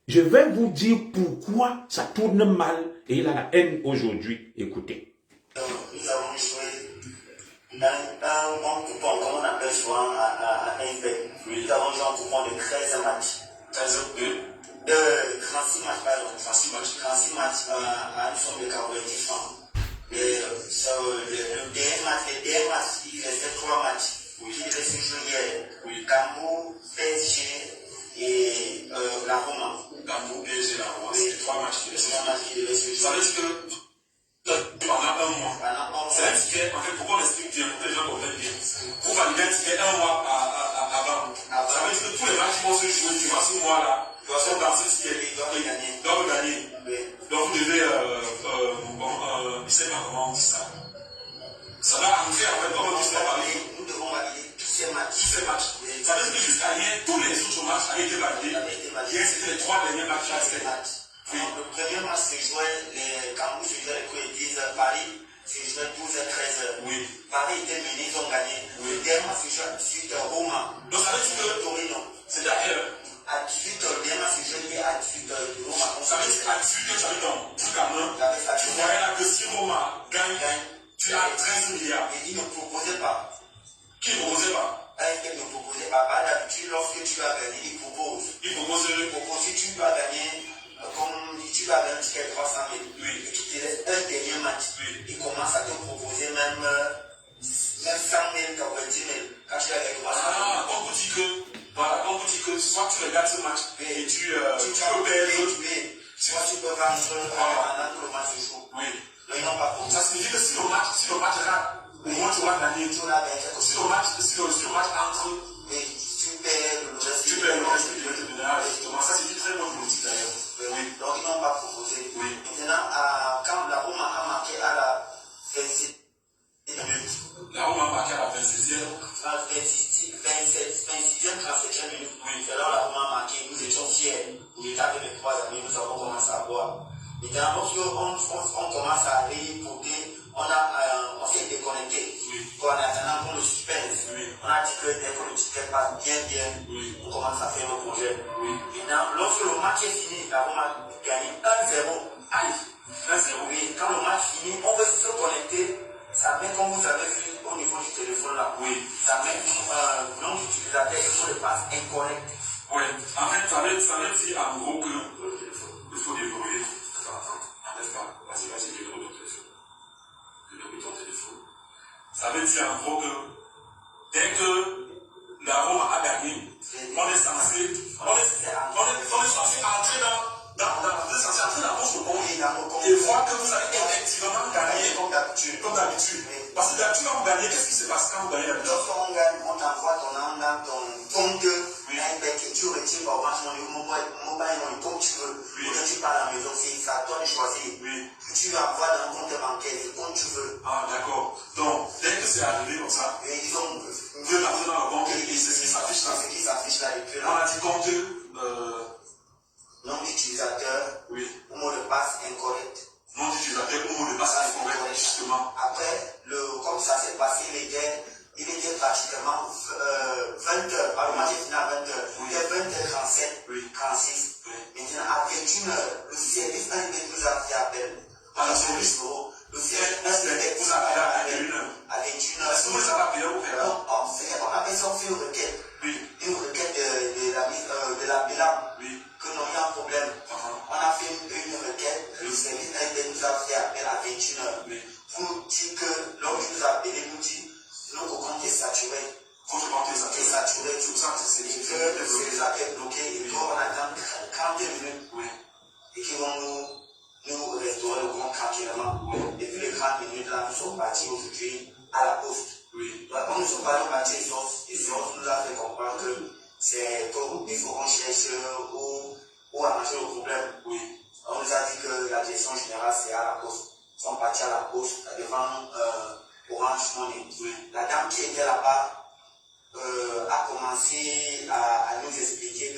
Je vais vous dire pourquoi ça tourne mal et il a la haine aujourd'hui. Écoutez. Nous avons joué dans un coupon, comme on appelle souvent à NB. Nous avons joué un coupon de 13 matchs. 13 de 36 matchs, pardon. 36 matchs. 36 matchs à une somme de 90 francs. Le dernier match, il restait 3 matchs. Oui. Il restait joué hier. Oui. Cameroun, PSG et la Roma. Gamou, PSG, la Roma, c'est 3 matchs qui devaient se jouer. Ça veut dire que pendant un mois, c'est un ticket, en fait, pourquoi on explique bien, pour que les gens comprennent bien. Vous validez un ticket un mois avant. Ça veut dire que tous les matchs vont se jouer durant ce mois-là, sont dans ce ticket. Ils doivent gagner. Donc vous devez, je ne sais pas comment on dit ça. Ça va arriver en fait, comme on dit ça, nous devons valider tous ces matchs. Ça veut dire que jusqu'à hier, tous les autres matchs avaient été validés. Hier, c'était les 3 derniers matchs qui restaient. Oui. Le premier match se jouait, quand vous jouez les Coétis, Paris se jouait 12h-13h. Oui. Paris était mené, ils ont gagné. Oui. Le dernier match se jouait à 18h, Roma. Donc ça veut dire que Torino. c'est à quelle heure? À 18h, le dernier match se jouait à 18h, Roma. Ça veut dire qu'à 18h, tu avais ton truc à main. Tu voyais là que si Roma gagne, tu as 13 milliards. Et ils ne proposaient pas. Qui ne proposait pas? Ils ne proposaient pas. D'habitude, lorsque tu as gagné, ils proposent. Ils proposent. Si tu dois gagner. Comme tu vas gagner un ticket de 300 000, oui. Et qu'il te reste un dernier match, oui. Il commence à te proposer même 100 000, 90 000 quand tu as gagné 300 000. On vous dit que soit tu regardes ce match et tu peux perdre, soit tu peux vendre pendant que le match se joue. Oui. Mais ils n'ont pas pour ça. Signifie que si le match rate, au moins tu vas gagner. Tu vas gagner quelque chose. Si le match entre, tu perds le reste. Tu perds le reste du reste général. Ça c'est une très bonne politique d'ailleurs. Oui. Donc ils n'ont pas proposé. Oui. Maintenant, quand la Roma a marqué à la 26e minute. La Roma a marqué à la 26e. 26e, 37e minute. Oui. C'est là où la Roma a marqué. Nous étions fiers. J'étais avec mes 3 amis, nous avons commencé à boire. Maintenant, lorsqu'on commence à aller côté, on s'est déconnecté. Oui. En attendant pour le suspense. Oui. On a dit que dès que le ticket passe bien, oui. On commence à faire le projet. Oui. Maintenant, lorsque le match est fini, la Roma a gagné 1-0. Aïe, 1-0. Oui, quand le match finit, on veut se connecter. Ça met, comme vous avez vu au niveau du téléphone là. Oui. Ça met nom d'utilisateur et mot de passe incorrect. Oui. En fait, ça veut dire en gros que il faut déverrouiller. Attends, n'est-ce pas? Vas-y, déverrouille ton téléphone. Déverrouille ton téléphone. Ça veut dire en gros que dès que la Roma a gagné, on est censé entrer dans votre compte et voir que vous avez effectivement gagné comme d'habitude. Parce que d'habitude, quand vous gagnez, qu'est-ce qui se passe quand vous gagnez d'habitude? Lorsqu'on gagne, on t'envoie ton nom dans ton compte et tu retires par mobile money comme tu veux. Quand tu pars à la maison, c'est à toi de choisir. Tu envoies dans un compte bancaire, c'est comme tu veux. Ah, d'accord. Donc, dès que c'est arrivé comme ça, ils ont vous êtes entré dans le compte et c'est ce qui s'affiche là. C'est ce qui s'affiche là. On a dit compte. Nom d'utilisateur, mot de passe incorrect. Nom d'utilisateur ou mot de passe incorrect, justement. Après, comme ça s'est passé, il était pratiquement 20h, par le match est fini à 20h. Il était 20h37, 36. Maintenant, à 21h, le service nous a fait appel. À la service, le service vous appelez à 21h. À 21h. Est-ce que vous avez appelé au faire? Non, on appelle ça, on fait une requête. Une requête de la bilan. Que nous avons un problème. On a fait une requête, le service nous a fait appel à 21h. Pour nous dire que l'homme qui nous a appelé nous dit notre compte est saturé. Votre compte est saturé. C'est pour ça que c'est ça qui est bloqué et qu'on attend 40 minutes. Et qu'ils vont nous restaurer le compte tranquillement. Et puis les 30 minutes là, nous sommes partis aujourd'hui à la poste. Quand nous sommes partis, ils nous a fait comprendre que c'est comme il faut qu'on cherche où arranger le problème. On nous a dit que la direction générale c'est à la poste. Ils sont partis à la poste devant Orange Money. La dame qui était là-bas a commencé à nous expliquer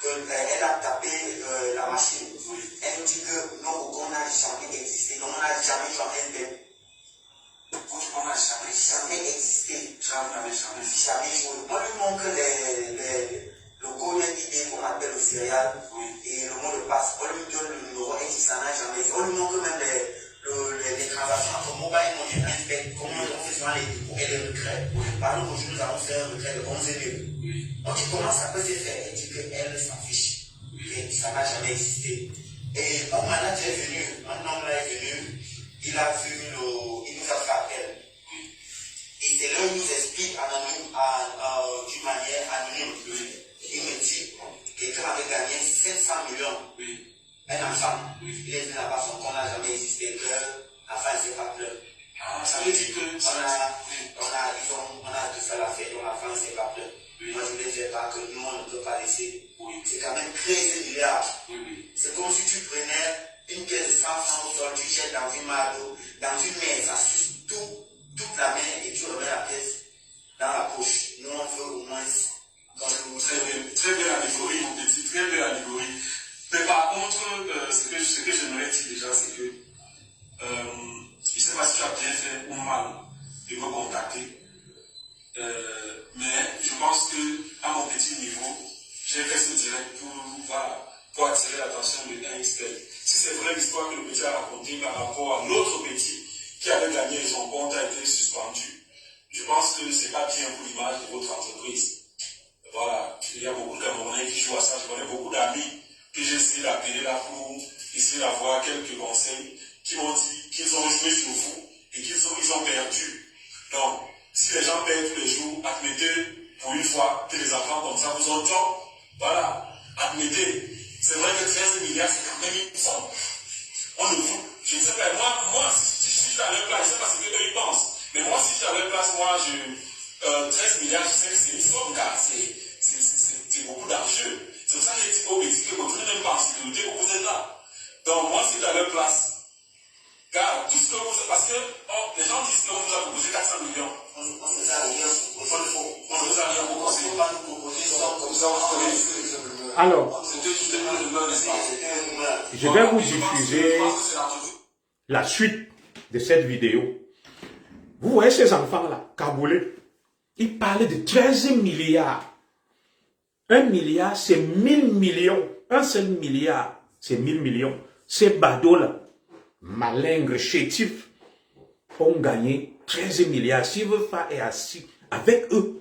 qu'elle a tapé la machine. Elle nous dit que non, on n'a jamais existé. Donc on n'a jamais joué un SBM. On n'a jamais existé. Jamais joué. On lui montre le code ID qu'on appelle le serial et le mot de passe. On lui donne le numéro et ça n'a jamais fait. On lui montre même les transactions entre mobile money et SBM. Comment on fait souvent les dépôts et les retraits. Par exemple, aujourd'hui, nous allons faire un retrait de 11 000. On dit comment ça peut se faire. Elle dit qu'elle s'en fiche. Que ça n'a jamais existé. Et un manager est venu, un homme là est venu, il a vu il nous a fait appel. Et c'est là où il nous explique d'une manière anonyme. il me dit quelqu'un avait gagné 700 millions. Oui. Un enfant, Oui. il est venu là-bas, son compte n'a jamais existé, que l'enfant ne fait pas pleurer. Ah, ça veut dire que On a tout fait la fête, l'enfant ne fait pas pleurer. Oui. Moi, je ne les ai pas, que nous, on ne peut pas laisser. Oui. C'est quand même 13 milliards. Oui, oui. C'est comme si tu prenais une pièce de 100 francs au sol, tu jettes dans une main, dans une main, ça suce toute la main et tu remets la pièce dans la poche. Nous, on veut au moins comme nous. Très belle allégorie, mon petit, très belle allégorie. Mais par contre, ce que j'aimerais dire déjà, c'est que je ne sais pas si tu as bien fait ou mal de me contacter. Mais je pense que à mon petit niveau, j'ai fait ce direct pour attirer l'attention de l'XP. Si c'est vrai l'histoire que le petit a racontée par rapport à l'autre petit qui avait gagné et son compte a été suspendu, je pense que ce n'est pas bien pour l'image de votre entreprise. Voilà, il y a beaucoup de Camerounais qui jouent à ça. Je connais beaucoup d'amis que j'ai essayé d'appeler là pour essayer d'avoir quelques conseils qui m'ont dit qu'ils ont joué sur vous et qu'ils ont perdu. Donc, si les gens payent tous les jours, admettez pour une fois que les enfants comme ça vous ont tort. Voilà, admettez. C'est vrai que 13 milliards, c'est quand même une somme. On le voit. Je ne sais pas, moi si j'étais à leur place, je ne sais pas ce qu'eux ils pensent. Mais moi, si j'étais à leur place, 13 milliards, je sais que c'est une somme, car c'est beaucoup d'argent. C'est pour ça que j'ai dit au Mexique que vous n'êtes même pas en sécurité, vous êtes là. Donc, moi, si j'étais à leur place, car tout ce que vous... Parce que les gens disent qu'on vous a proposé 400 millions. On nous a rien proposé. On ne vous a rien proposé. On ne peut pas nous proposer ça comme ça. Alors, je vais vous diffuser la suite de cette vidéo. Vous voyez ces enfants-là, cagoulés, ils parlent de 13 milliards. 1 milliard, c'est 1000 millions. Un seul milliard, c'est 1000 millions. Ces badauds-là, malingres, chétifs, ont gagné 13 milliards. Silverfa est assis avec eux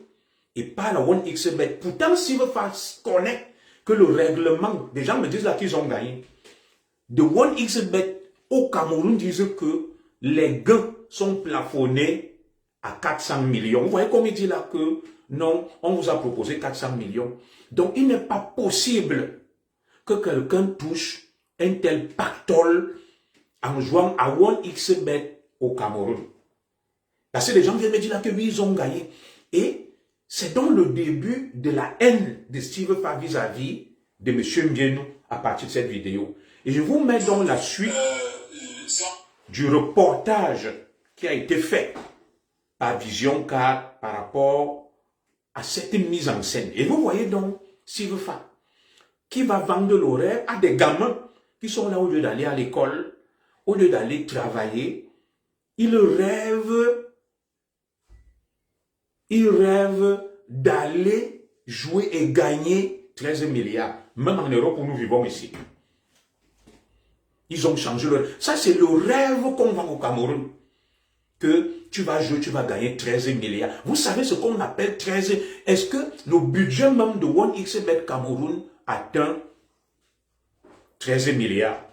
et parle à OneXBet. Pourtant, Silverfa connaît que le règlement, des gens me disent là qu'ils ont gagné. De OneXBet au Cameroun disent que les gains sont plafonnés à 400 millions. Vous voyez comme il dit là que non, on vous a proposé 400 millions. Donc, il n'est pas possible que quelqu'un touche un tel pactole en jouant à OneXBet au Cameroun. Parce que les gens viennent me dire là que oui, ils ont gagné. Et c'est donc le début de la haine de Silverfa vis-à-vis de M. Mbienou à partir de cette vidéo. Et je vous mets donc la suite du reportage qui a été fait par Vision 4 par rapport à cette mise en scène. Et vous voyez donc Silverfa qui va vendre le rêve à des gamins qui sont là au lieu d'aller à l'école, au lieu d'aller travailler. Ils rêvent d'aller jouer et gagner 13 milliards. Même en Europe où nous vivons ici. Ils ont changé le rêve. Ça, c'est le rêve qu'on vend au Cameroun. Que tu vas jouer, tu vas gagner 13 milliards. Vous savez ce qu'on appelle 13? Est-ce que le budget même de OneXBet Cameroun atteint 13 milliards?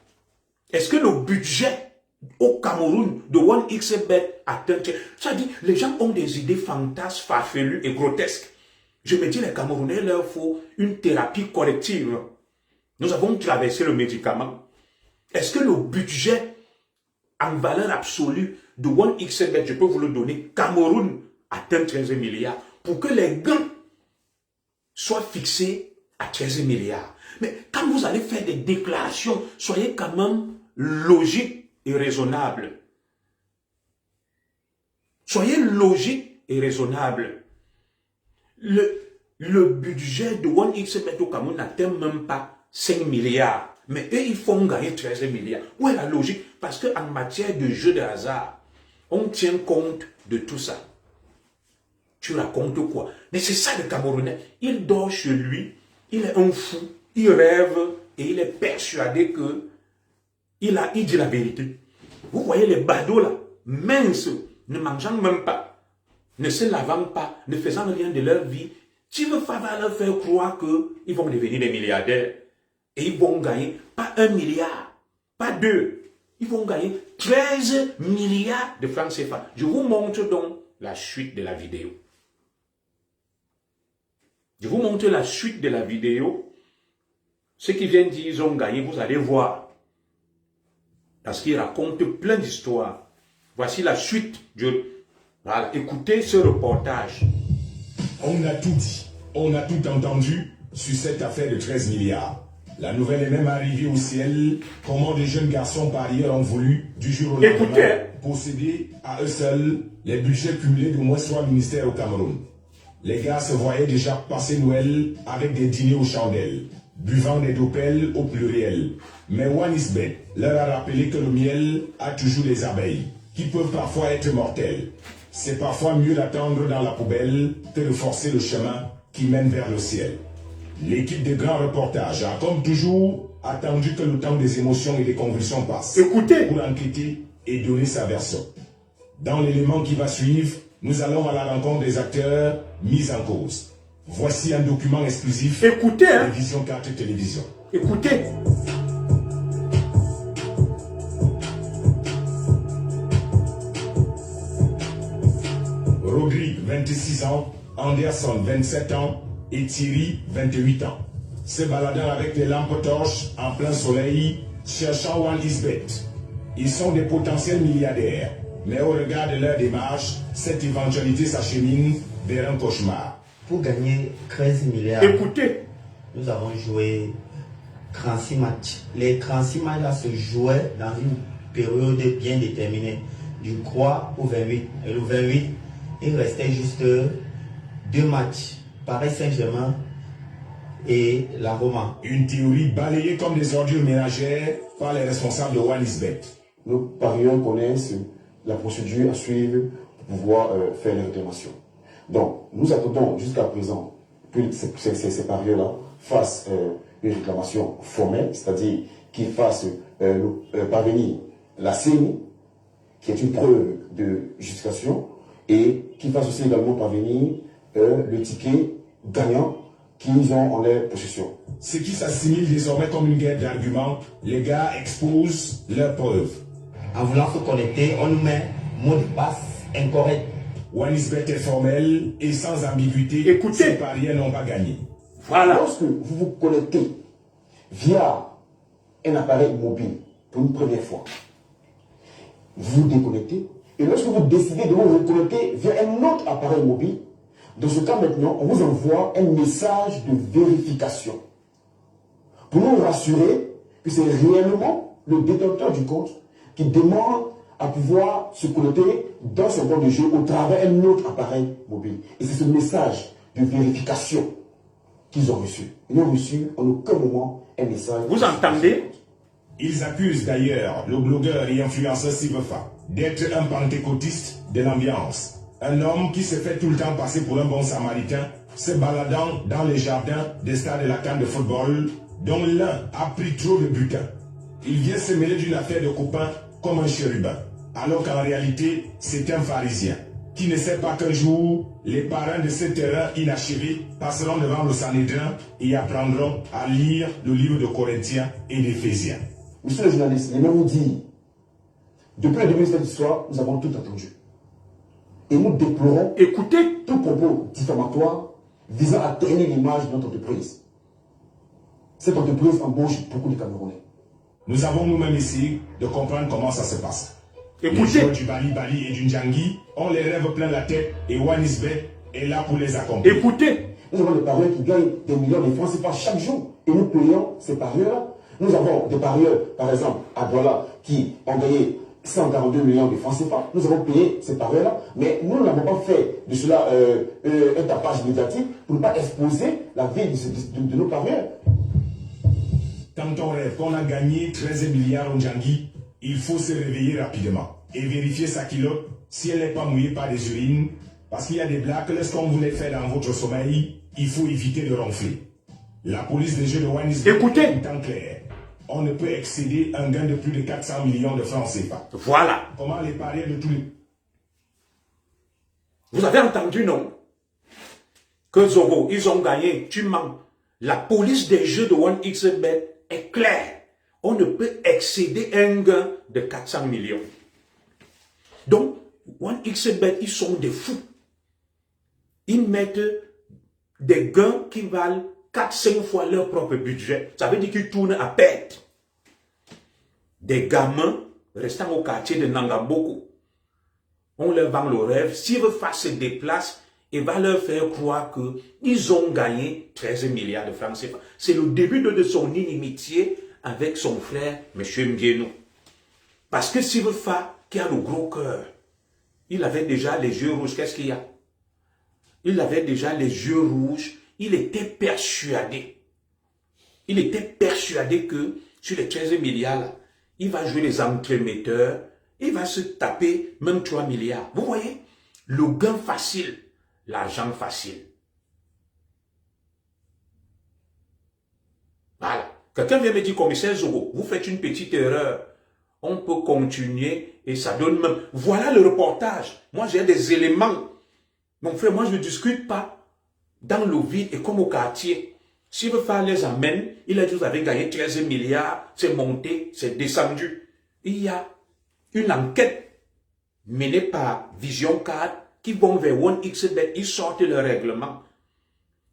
Est-ce que le budget au Cameroun de OneXBet atteint... Ça dit, les gens ont des idées fantasques, farfelues et grotesques. Je me dis, les Camerounais, il leur faut une thérapie collective. Nous avons traversé le médicament. Est-ce que le budget en valeur absolue de OneXBet, je peux vous le donner, Cameroun atteint 13 milliards pour que les gains soient fixés à 13 milliards. Mais quand vous allez faire des déclarations, soyez quand même logique et raisonnable. Soyez logique et raisonnable. Le budget de OneXBet au Cameroun n'atteint même pas 5 milliards. Mais eux, ils font gagner 13 milliards. Où est la logique? Parce qu'en matière de jeu de hasard, on tient compte de tout ça. Tu racontes quoi? Mais c'est ça le Camerounais. Il dort chez lui, il est un fou, il rêve et il est persuadé que il dit la vérité. Vous voyez les badauds là, minces, ne mangeant même pas, ne se lavant pas, ne faisant rien de leur vie. Tu veux leur faire croire qu'ils vont devenir des milliardaires. Et ils vont gagner pas 1 milliard, pas 2. Ils vont gagner 13 milliards de francs CFA. Je vous montre donc la suite de la vidéo. Je vous montre la suite de la vidéo. Ceux qui viennent dire qu'ils ont gagné, vous allez voir. Parce qu'il raconte plein d'histoires. Voici la suite. Voilà, écoutez ce reportage. On a tout dit, on a tout entendu sur cette affaire de 13 milliards. La nouvelle est même arrivée au ciel. Comment des jeunes garçons parieurs ont voulu, du jour au lendemain, posséder à eux seuls les budgets cumulés de moins 3 ministères au Cameroun. Les gars se voyaient déjà passer Noël avec des dîners aux chandelles, buvant des dopels au pluriel. Mais Wanisbet leur a rappelé que le miel a toujours des abeilles, qui peuvent parfois être mortelles. C'est parfois mieux d'attendre dans la poubelle que de forcer le chemin qui mène vers le ciel. L'équipe de grands reportages a, comme toujours, attendu que le temps des émotions et des convulsions passe. Écoutez. Pour enquêter et donner sa version. Dans l'élément qui va suivre, nous allons à la rencontre des acteurs mis en cause. Voici un document exclusif. Écoutez, hein. De Vision 4 Télévision. Écoutez. Rodrigue, 26 ans, Anderson, 27 ans et Thierry, 28 ans. Se baladant avec des lampes torches en plein soleil, cherchant Wanisbet. Ils sont des potentiels milliardaires, mais au regard de leur démarche, cette éventualité s'achemine vers un cauchemar. Pour gagner 13 milliards, Écoutez. nous avons joué 36 matchs. Les 36 matchs là se jouaient dans une période bien déterminée, du 3 au 28. Et le 28, il restait juste 2 matchs, Paris Saint-Germain et la Roma. Une théorie balayée comme des ordures ménagères par les responsables de Wanisbet. Nos parieurs connaissent la procédure à suivre pour pouvoir faire les réclamations. Donc, nous attendons jusqu'à présent que ces parieurs-là fassent une réclamation formelle, c'est-à-dire qu'ils fassent parvenir la CENI, qui est une preuve de justification, et qu'ils fassent aussi également parvenir le ticket gagnant qu'ils ont en leur possession. Ce qui s'assimile désormais comme une guerre d'arguments, les gars exposent leurs preuves. En voulant se connecter, on nous met mot de passe incorrect. Wanisbet est formel et sans ambiguïté. Écoutez. Ces parieurs n'ont pas gagné. Voilà. Lorsque vous vous connectez via un appareil mobile pour une première fois, vous vous déconnectez, et lorsque vous décidez de vous reconnecter via un autre appareil mobile, dans ce cas maintenant, on vous envoie un message de vérification pour nous rassurer que c'est réellement le détenteur du compte qui demande à pouvoir se connecter dans son compte de jeu au travers d'un autre appareil mobile. Et c'est ce message de vérification qu'ils ont reçu. Ils n'ont reçu en aucun moment un message. Vous entendez? Ils accusent d'ailleurs le blogueur et influenceur Sivefa d'être un pentecôtiste de l'ambiance. Un homme qui se fait tout le temps passer pour un bon samaritain, se baladant dans les jardins des stades de la CAN de football, dont l'un a pris trop de butin. Il vient se mêler d'une affaire de copains comme un chérubin, alors qu'en réalité, c'est un pharisien, qui ne sait pas qu'un jour, les parrains de ce terrain inachevé passeront devant le Sanhédrin et apprendront à lire le livre de Corinthiens et d'Éphésiens. Monsieur le journaliste, je vais vous dire, depuis le début de cette histoire, nous avons tout entendu. Et nous déplorons Écoutez. tout propos diffamatoire visant à ternir l'image de notre entreprise. Cette entreprise embauche beaucoup de Camerounais. Nous avons nous-mêmes essayé de comprendre comment ça se passe. Les Écoutez. joueurs du Bali Bali et du Ndjangi ont les rêves plein la tête et Wanisbet est là pour les accompagner. Écoutez. Nous avons des parieurs qui gagnent des millions de francs CFA chaque jour. Et nous payons ces parieurs-là. Nous avons des parieurs, par exemple, à Douala, qui ont gagné 142 millions de francs CFA. Nous avons payé ces parieurs-là. Mais nous n'avons pas fait de cela un tapage médiatique pour ne pas exposer la vie de nos parieurs. Quand on rêve qu'on a gagné 13 milliards au Ndjangi, il faut se réveiller rapidement et vérifier sa culotte si elle n'est pas mouillée par des urines. Parce qu'il y a des blagues, lorsqu'on vous les fait dans votre sommeil, il faut éviter de ronfler. La police des jeux de Wanisbet est en clair. On ne peut excéder un gain de plus de 400 millions de francs CFA. Voilà. Comment les parieurs de tous les... Vous avez entendu, non? Que Zoro, ils ont gagné. Tu mens. La police des jeux de OneXBet est claire. On ne peut excéder un gain de 400 millions. Donc, OneXBet, ils sont des fous. Ils mettent des gains qui valent 4-5 fois leur propre budget. Ça veut dire qu'ils tournent à perte. Des gamins restant au quartier de Nangamboko, on leur vend le rêve. Silverfa se déplace et va leur faire croire qu'ils ont gagné 13 milliards de francs CFA. C'est le début de son inimitié avec son frère, M. Mbieno. Parce que Silverfa, qui a le gros cœur, il avait déjà les yeux rouges. Qu'est-ce qu'il y a? Il avait déjà les yeux rouges. Il était persuadé. Il était persuadé que sur les 13 milliards, là, il va jouer les entremetteurs. Il va se taper même 3 milliards. Vous voyez? Le gain facile. L'argent facile. Voilà. Quelqu'un vient me dire, commissaire Zogo, vous faites une petite erreur. On peut continuer et ça donne même. Voilà le reportage. Moi, j'ai des éléments. Mon frère, moi, je ne discute pas dans le vide et comme au quartier. Si Silverfa les amène, il a dit, vous avez gagné 13 milliards, c'est monté, c'est descendu. Il y a une enquête menée par Vision 4 qui vont vers 1xBet, ils sortent le règlement.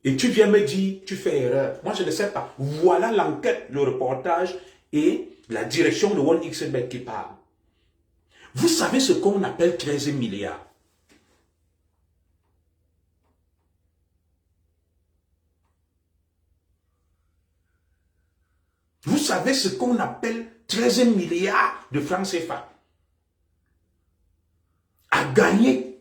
Et tu viens me dire, tu fais erreur. Moi, je ne sais pas. Voilà l'enquête, le reportage et la direction de 1xBet qui parle. Vous savez ce qu'on appelle 13 milliards. Vous savez ce qu'on appelle 13 milliards de francs CFA. À gagner.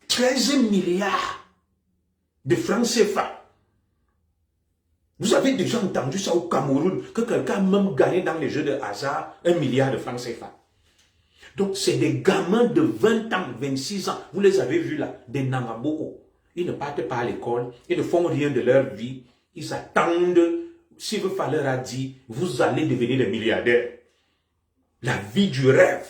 « 13 milliards de francs CFA. Vous avez déjà entendu ça au Cameroun, que quelqu'un a même gagné dans les jeux de hasard 1 milliard de francs CFA. Donc, c'est des gamins de 20 ans, 26 ans. Vous les avez vus là, des Nangamboko. Ils ne partent pas à l'école, ils ne font rien de leur vie. Ils attendent, s'il leur a dit, vous allez devenir des milliardaires. La vie du rêve.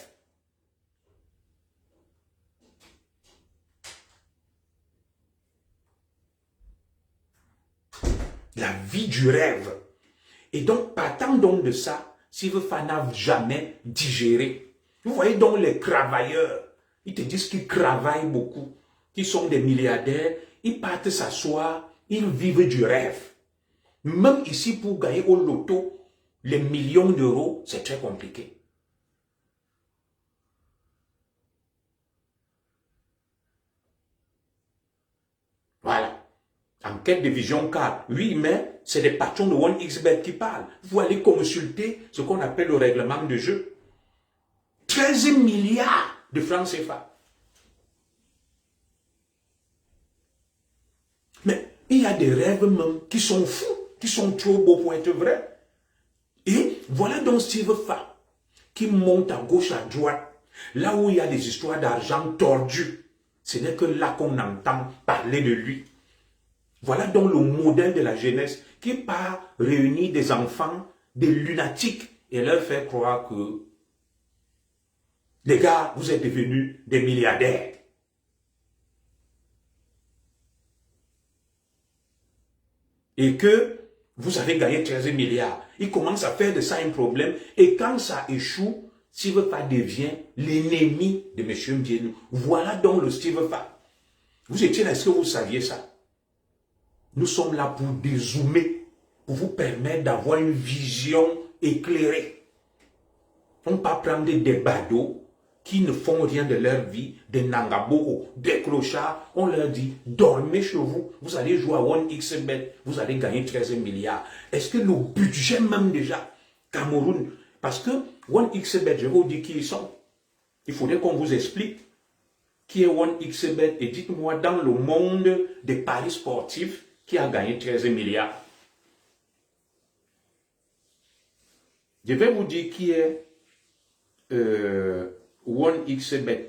La vie du rêve. Et donc, partant donc de ça, Silverfa n'a jamais digéré. Vous voyez donc les travailleurs, ils te disent qu'ils travaillent beaucoup, qu'ils sont des milliardaires, ils partent s'asseoir, ils vivent du rêve. Même ici, pour gagner au loto, les millions d'euros, c'est très compliqué. Voilà. Enquête de Vision 4. Oui, mais c'est des patrons de 1xBet qui parlent. Vous allez consulter ce qu'on appelle le règlement de jeu. 13 milliards de francs CFA. Mais il y a des rêves même qui sont fous, qui sont trop beaux pour être vrais. Et voilà donc Silverfa qui monte à gauche, à droite, là où il y a des histoires d'argent tordues. Ce n'est que là qu'on entend parler de lui. Voilà donc le modèle de la jeunesse qui part réunir des enfants, des lunatiques et leur faire croire que les gars, vous êtes devenus des milliardaires. Et que vous avez gagné 13 milliards. Ils commencent à faire de ça un problème. Et quand ça échoue, Silverfa devient l'ennemi de M. Mbieno. Voilà donc le Silverfa. Vous étiez là, est-ce que vous saviez ça? Nous sommes là pour dézoomer, pour vous permettre d'avoir une vision éclairée. On ne peut pas prendre des badauds qui ne font rien de leur vie, des Nangamboko, des clochards. On leur dit, dormez chez vous, vous allez jouer à 1xBet, vous allez gagner 13 milliards. Est-ce que le budget même déjà, Cameroun, parce que 1xBet, je vais vous dire qui ils sont. Il faudrait qu'on vous explique qui est 1xBet et dites-moi dans le monde des paris sportifs, qui a gagné 13 milliards. Je vais vous dire qui est 1xBet.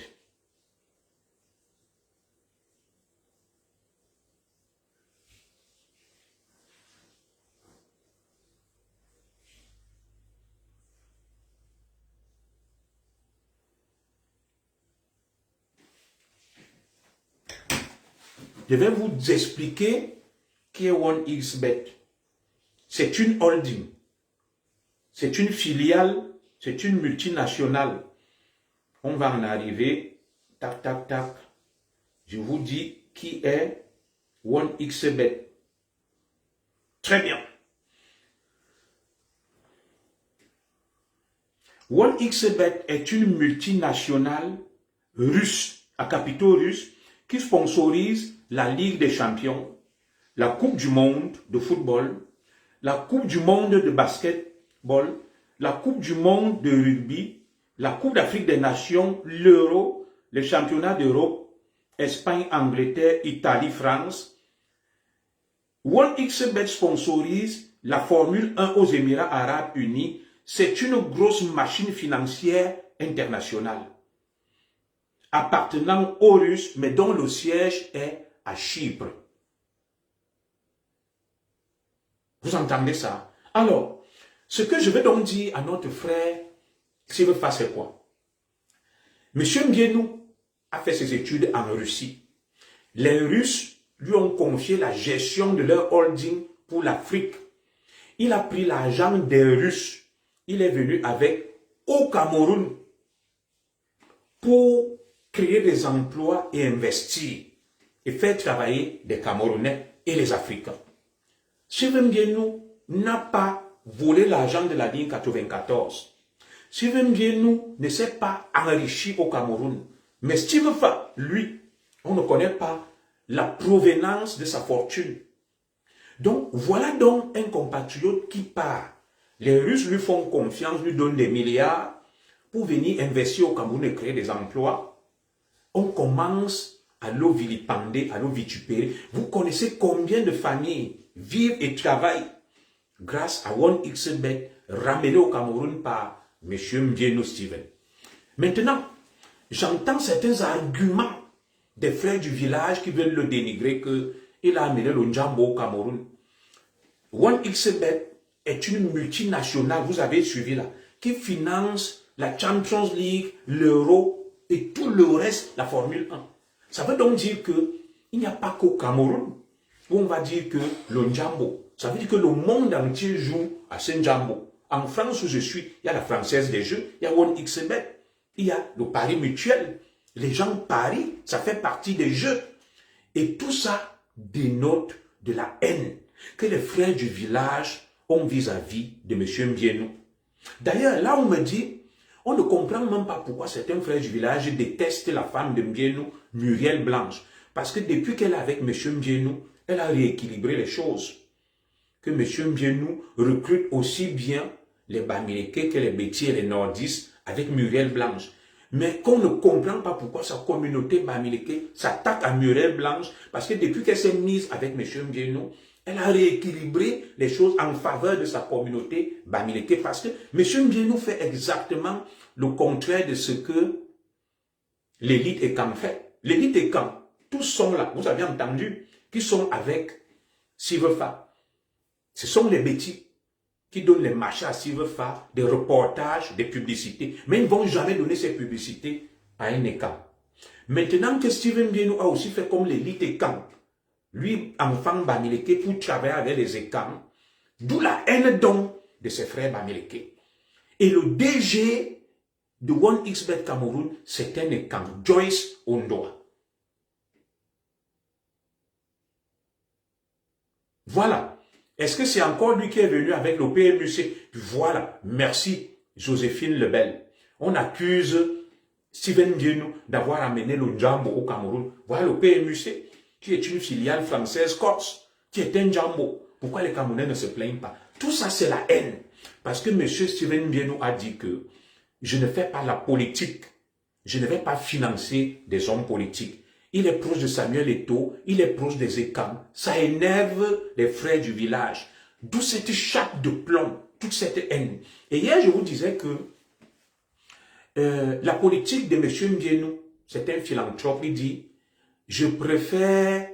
Je vais vous expliquer qui est 1xBet. C'est une holding. C'est une filiale, c'est une multinationale On va en arriver. Tac, tac, tac. Je vous dis qui est 1xBet. Très bien. 1xBet est une multinationale russe, à capitaux russes, qui sponsorise la Ligue des Champions, la Coupe du Monde de football, la Coupe du Monde de basketball, la Coupe du Monde de rugby, la Coupe d'Afrique des Nations, l'Euro, les championnats d'Europe, Espagne, Angleterre, Italie, France. 1xBet sponsorise la Formule 1 aux Émirats Arabes Unis. C'est une grosse machine financière internationale, appartenant aux Russes, mais dont le siège est à Chypre. Vous entendez ça? Alors, ce que je vais donc dire à notre frère, s'il veut faire, c'est quoi? Monsieur Mbienou a fait ses études en Russie. Les Russes lui ont confié la gestion de leur holding pour l'Afrique. Il a pris l'argent des Russes. Il est venu avec au Cameroun pour créer des emplois et investir et faire travailler des Camerounais et les Africains. Steven Mbienou n'a pas volé l'argent de la ligne 94. Steven Mbienou ne s'est pas enrichi au Cameroun. Mais Steve Fa, lui, on ne connaît pas la provenance de sa fortune. Donc, voilà donc un compatriote qui part. Les Russes lui font confiance, lui donnent des milliards pour venir investir au Cameroun et créer des emplois. On commence à le vilipender, à le vitupérer. Vous connaissez combien de familles vivent et travaillent grâce à 1xBet ramené au Cameroun par M. Mbienou Steven. Maintenant, j'entends certains arguments des frères du village qui veulent le dénigrer qu'il a amené le Njambo au Cameroun. 1xBet est une multinationale, vous avez suivi là, qui finance la Champions League, l'Euro et tout le reste, la Formule 1. Ça veut donc dire qu'il n'y a pas qu'au Cameroun où on va dire que le Njambo. Ça veut dire que le monde entier joue à ce Njambo. En France où je suis, il y a la Française des Jeux, il y a 1xBet, il y a le pari mutuel. Les gens parient, ça fait partie des jeux. Et tout ça dénote de la haine que les frères du village ont vis-à-vis de M. Mbienou. D'ailleurs, là on me dit, on ne comprend même pas pourquoi certains frères du village détestent la femme de Mbienou, Muriel Blanche. Parce que depuis qu'elle est avec M. Mbienou, elle a rééquilibré les choses. Que M. Mbienou recrute aussi bien les Bamileke que les Bétis et les Nordistes avec Muriel Blanche. Mais qu'on ne comprend pas pourquoi sa communauté Bamileke s'attaque à Muriel Blanche. Parce que depuis qu'elle s'est mise avec M. Mbienou, elle a rééquilibré les choses en faveur de sa communauté Bamileke parce que M. Mbienou fait exactement le contraire de ce que l'élite Ekam fait. L'élite Ekam, tous sont là, vous avez entendu, qui sont avec Sivefa. Ce sont les bêtis qui donnent les marchés à Sivefa, des reportages, des publicités. Mais ils ne vont jamais donner ces publicités à un Ekam. Maintenant que Steven Mbienou a aussi fait comme l'élite Ekam, lui, enfant Bamileke, pour travailler avec les Ekam, d'où la haine donc de ses frères Bamileke. Et le DG de 1xBet Cameroun, c'est un Ekam, Joyce Ondoa. Voilà. Est-ce que c'est encore lui qui est venu avec le PMUC? Voilà. Merci, Joséphine Lebel. On accuse Steven Mbienou d'avoir amené le Njambo au Cameroun. Voilà le PMUC, qui est une filiale française corse, qui est un Njambo. Pourquoi les Camerounais ne se plaignent pas? Tout ça, c'est la haine. Parce que M. Steven Mbienou a dit que je ne fais pas la politique. Je ne vais pas financer des hommes politiques. Il est proche de Samuel Eto'o, il est proche des Ekam. Ça énerve les frères du village. D'où cette chape de plomb, toute cette haine. Et hier, je vous disais que la politique de M. Mbienou, c'est un philanthrope, il dit, je préfère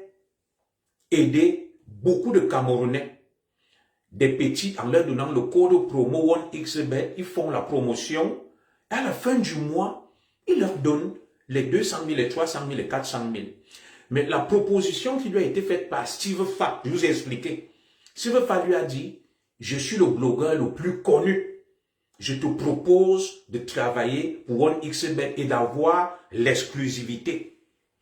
aider beaucoup de Camerounais, des petits, en leur donnant le code promo 1xBet, ils font la promotion, et à la fin du mois, ils leur donnent les 200 000, les 300 000, les 400 000. Mais la proposition qui lui a été faite par Steve Fa, je vous ai expliqué. Steve Fa lui a dit, je suis le blogueur le plus connu je te propose de travailler pour OneXBet et d'avoir l'exclusivité.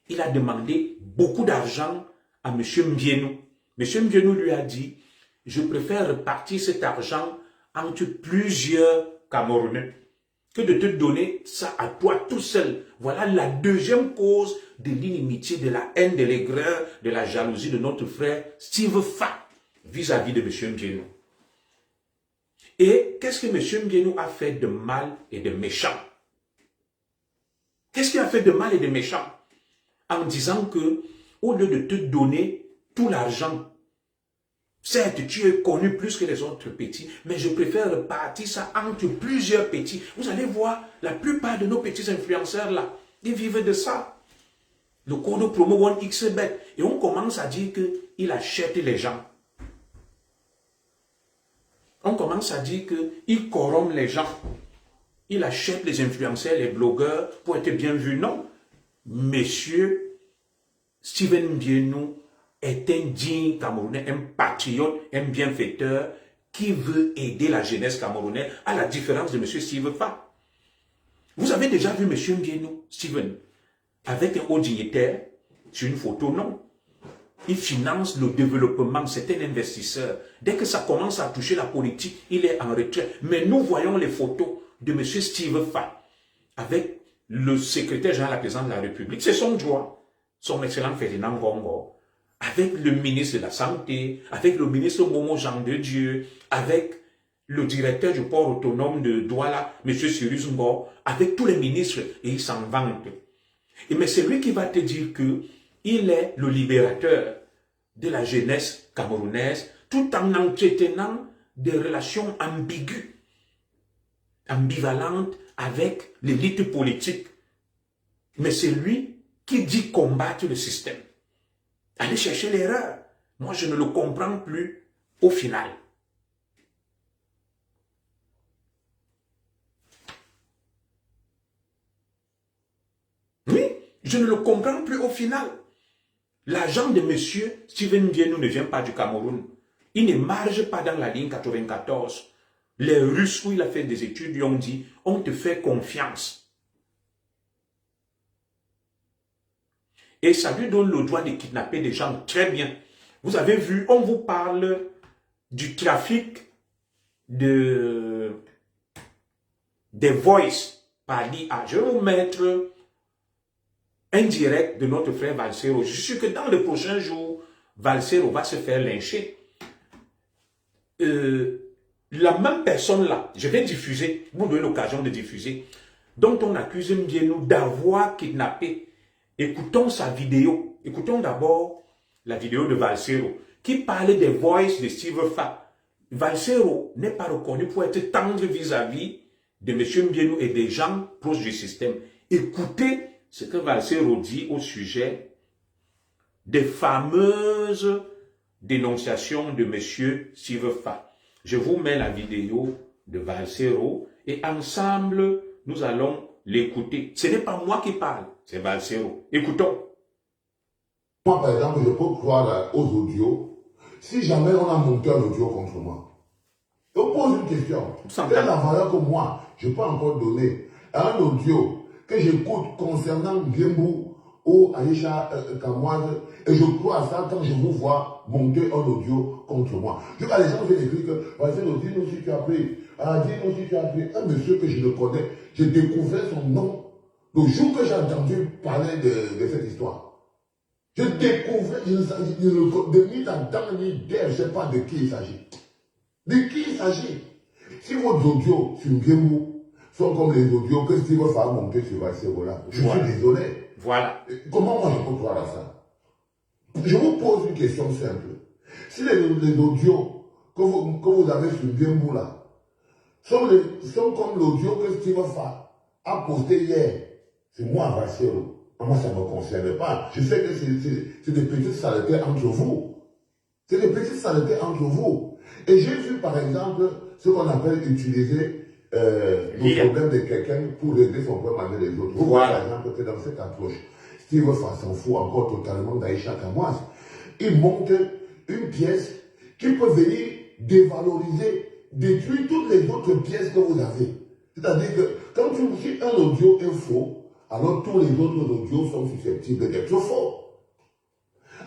Il a demandé beaucoup d'argent à M. Mbienou. M. Mbienou lui a dit, je préfère répartir cet argent entre plusieurs Camerounais que de te donner ça à toi tout seul. Voilà la deuxième cause de l'inimitié, de la haine, de l'aigreur, de la jalousie de notre frère Steve Fa vis-à-vis de M. Mbienou. Et qu'est-ce que M. Mbienou a fait de mal et de méchant? Qu'est-ce qu'il a fait de mal et de méchant? En disant que, au lieu de te donner tout l'argent, certes, tu es connu plus que les autres petits, mais je préfère répartir ça entre plusieurs petits. Vous allez voir, la plupart de nos petits influenceurs là, ils vivent de ça. Le code promo OneXBet. Et on commence à dire qu'il achète les gens. On commence à dire qu'il corrompt les gens. Il achète les influenceurs, les blogueurs pour être bien vus. Non. Monsieur Steven Mbienou est un digne Camerounais, un patriote, un bienfaiteur qui veut aider la jeunesse camerounaise à la différence de M. Steve Fa. Vous avez déjà vu M. Mbienou, Steven, avec un haut dignitaire sur une photo? Non. Il finance le développement, c'est un investisseur. Dès que ça commence à toucher la politique, il est en retrait. Mais nous voyons les photos de M. Steve Fa avec le secrétaire général à la présidence de la République. C'est son droit, son excellent Ferdinand Gongo, avec le ministre de la Santé, avec le ministre Momo Jean de Dieu, avec le directeur du port autonome de Douala, M. Cyrus Ngo, avec tous les ministres, et ils s'en vantent. Mais c'est lui qui va te dire qu'il est le libérateur de la jeunesse camerounaise, tout en entretenant des relations ambiguës, ambivalentes avec l'élite politique. Mais c'est lui qui dit combattre le système. Allez chercher l'erreur. Moi, je ne le comprends plus au final. Oui, je ne le comprends plus au final. L'argent de M. Steven Mbienou ne vient pas du Cameroun. Il ne marche pas dans la ligne 94. Les Russes, où il a fait des études, lui ont dit, on te fait confiance. Et ça lui donne le droit de kidnapper des gens très bien. Vous avez vu, on vous parle du trafic des voices par l'IA. Je vais vous mettre un direct de notre frère Valsero. Je suis sûr que dans les prochains jours, Valsero va se faire lyncher. La même personne là, je vais diffuser, vous donner l'occasion de diffuser, dont on accuse Mbienou d'avoir kidnappé. Écoutons sa vidéo. Écoutons d'abord la vidéo de Valsero, qui parle des voices de Steve Fa. Valsero n'est pas reconnu pour être tendre vis-à-vis de M. Mbienou et des gens proches du système. Écoutez ce que Valsero dit au sujet des fameuses dénonciations de M. Steve Fa. Je vous mets la vidéo de Valsero et ensemble, nous allons l'écouter. Ce n'est pas moi qui parle, c'est Valsero. Écoutons. Moi, par exemple, je peux croire aux audios si jamais on a monté un audio contre moi. Et on pose une question. Quelle est la valeur que moi, je peux encore donner à un audio que j'écoute concernant Gembou ou Aïcha Kamoise, et je crois à ça quand je vous vois monter un audio contre moi. Les gens viennent écrire que, dis-nous si tu as pris, dis-nous si tu as pris, un monsieur que je le connais, j'ai découvert son nom le jour que j'ai entendu parler de cette histoire. Je découvrais, de ni en temps ni d'air, je ne sais pas de qui il s'agit. De qui il s'agit? Si vos audios sur Gembou sont comme les audios que Steve Fa a monter sur Valsero-là, je suis désolé. Voilà. Comment moi je peux croire à ça? Je vous pose une question simple. Si les audios que vous avez sur Gembou là sont comme l'audio que Steve Fa a posté hier, c'est moi Valsero. Moi ça ne me concerne pas. Je sais que c'est des petites saletés entre vous. C'est des petites saletés entre vous. Et j'ai vu par exemple ce qu'on appelle utiliser le problème de quelqu'un pour régler son problème avec les autres. Vous voyez par exemple que dans cette approche, Steve Fa s'en fout encore totalement d'Aïcha Kamoise. Il monte une pièce qui peut venir dévaloriser détruit toutes les autres pièces que vous avez. C'est-à-dire que quand tu dis un audio est faux, alors tous les autres audios sont susceptibles d'être faux.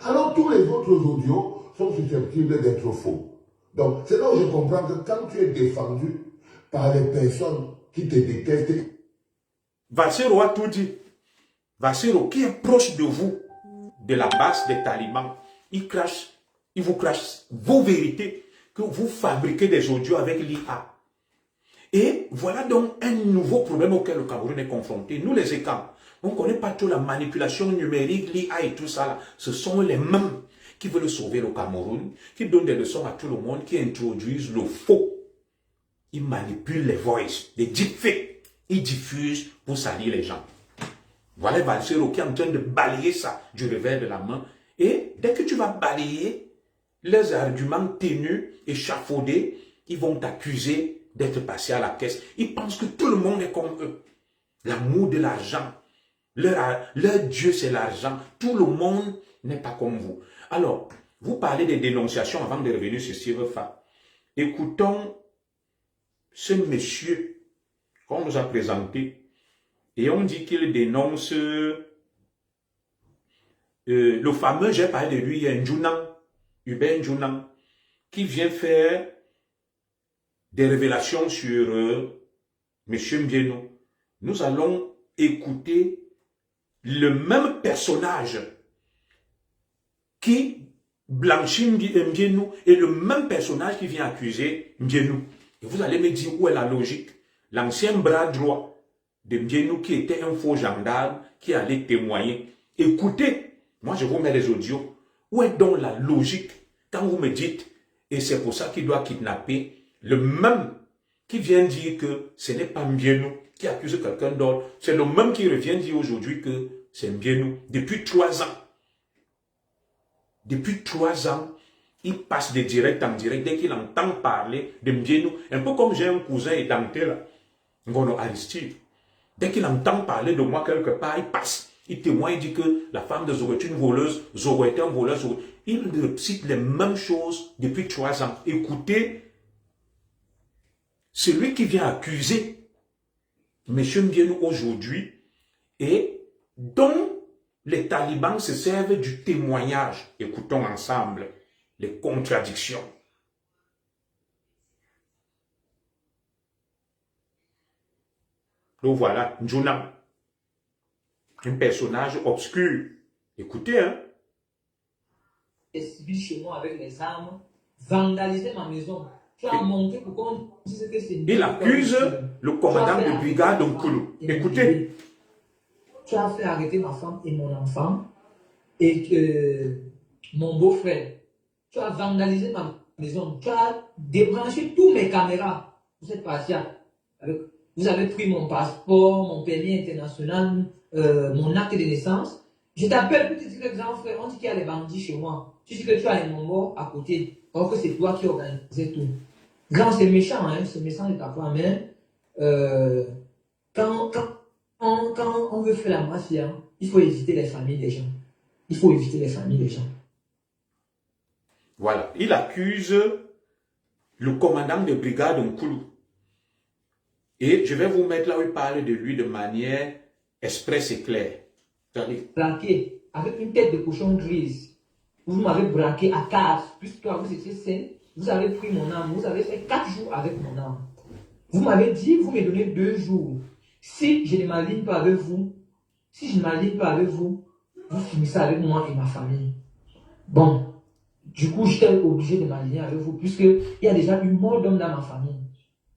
Alors tous les autres audios sont susceptibles d'être faux. Donc c'est là où je comprends que quand tu es défendu par les personnes qui te détestent. Valsero a tout dit. Valsero, qui est proche de vous, de la base des talibans, il vous crache vos vérités que vous fabriquez des audios avec l'IA. Et voilà donc un nouveau problème auquel le Cameroun est confronté. Nous les écans, on ne connaît pas trop la manipulation numérique, l'IA et tout ça là. Ce sont les mêmes qui veulent sauver le Cameroun, qui donnent des leçons à tout le monde, qui introduisent le faux. Ils manipulent les voices, les deepfakes. Ils diffusent pour salir les gens. Voilà Valsero qui est en train de balayer ça du revers de la main. Et dès que tu vas balayer les arguments ténus, échafaudés, ils vont t'accuser d'être passé à la caisse. Ils pensent que tout le monde est comme eux. L'amour de l'argent. Leur Dieu, c'est l'argent. Tout le monde n'est pas comme vous. Alors, vous parlez des dénonciations avant de revenir sur Sirfa. Écoutons ce monsieur qu'on nous a présenté. Et on dit qu'il dénonce le fameux, j'ai parlé de lui, Hubert Njounan, qui vient faire des révélations sur M. Mbienou. Nous allons écouter le même personnage qui blanchit Mbienou et le même personnage qui vient accuser Mbienou. Et vous allez me dire où est la logique. L'ancien bras droit de Mbienou qui était un faux gendarme qui allait témoigner. Écoutez, moi je vous mets les audios. Où est donc la logique quand vous me dites, et c'est pour ça qu'il doit kidnapper le même qui vient dire que ce n'est pas Mbienou qui accuse quelqu'un d'autre, c'est le même qui revient dire aujourd'hui que c'est Mbienou. Depuis 3 ans. Depuis 3 ans, il passe de direct en direct dès qu'il entend parler de Mbienou. Un peu comme j'ai un cousin édenté là, Ngono Aristide. Dès qu'il entend parler de moi quelque part, il passe. Il témoigne, il dit que la femme de Zoro est une voleuse, Zoro est un voleur. Il cite les mêmes choses depuis 3 ans. Écoutez, celui qui vient accuser M. Mbienou aujourd'hui et dont les talibans se servent du témoignage. Écoutons ensemble les contradictions. Donc voilà, Njounan, un personnage obscur. Écoutez, hein. Chez moi avec les armes, vandaliser ma maison. Tu as montré pourquoi on dise que c'est... Il accuse le commandant de brigade Nkoulou. Écoutez. Tu as fait arrêter ma femme et mon enfant et mon beau-frère. Tu as vandalisé ma maison. Tu as débranché tous mes caméras. Vous êtes parti avec... Vous avez pris mon passeport, mon permis international, mon acte de naissance. Je t'appelle pour te dire que grand frère, on dit qu'il y a les bandits chez moi. Tu dis que tu as un Mongo à côté. Or que c'est toi qui organisais tout. Grand, c'est méchant, hein, c'est méchant de ta part, mais quand on veut faire la mafia, il faut éviter les familles des gens. Il faut éviter les familles des gens. Voilà, il accuse le commandant de brigade Nkoulou. Et je vais vous mettre là où il parle de lui de manière expresse et claire. Braqué avec une tête de cochon grise. Vous m'avez braqué à 4, puisque toi vous étiez sain. Vous avez pris mon âme. Vous avez fait 4 jours avec mon âme. Vous m'avez dit, vous me donnez 2 jours. Si je ne m'aligne pas avec vous, vous finissez avec moi et ma famille. Bon, du coup, j'étais obligé de m'aligner avec vous, puisqu'il y a déjà une mort d'homme dans ma famille.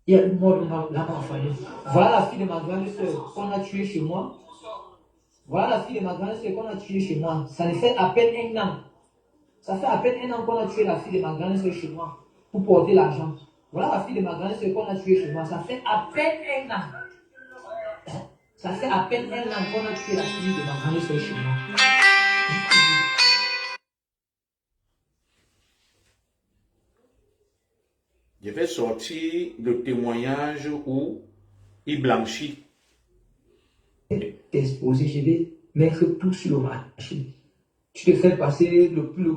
Il y a une mort d'homme dans ma famille. Voilà la fille de ma grande soeur qu'on a tuée chez moi. Voilà la fille de ma grande soeur qu'on a tuée chez moi. Ça ne fait à peine 1 an. Ça fait à peine 1 an qu'on a tué la fille de ma grande soeur chez moi pour porter l'argent. Voilà la fille de ma grande soeur qu'on a tuée chez moi. Ça fait à peine 1 an. Ça fait à peine 1 an qu'on a tué la fille de ma grande soeur chez moi. Je vais sortir le témoignage où il blanchit. Exposé, je vais mettre tout sur le marché. Tu te fais passer le plus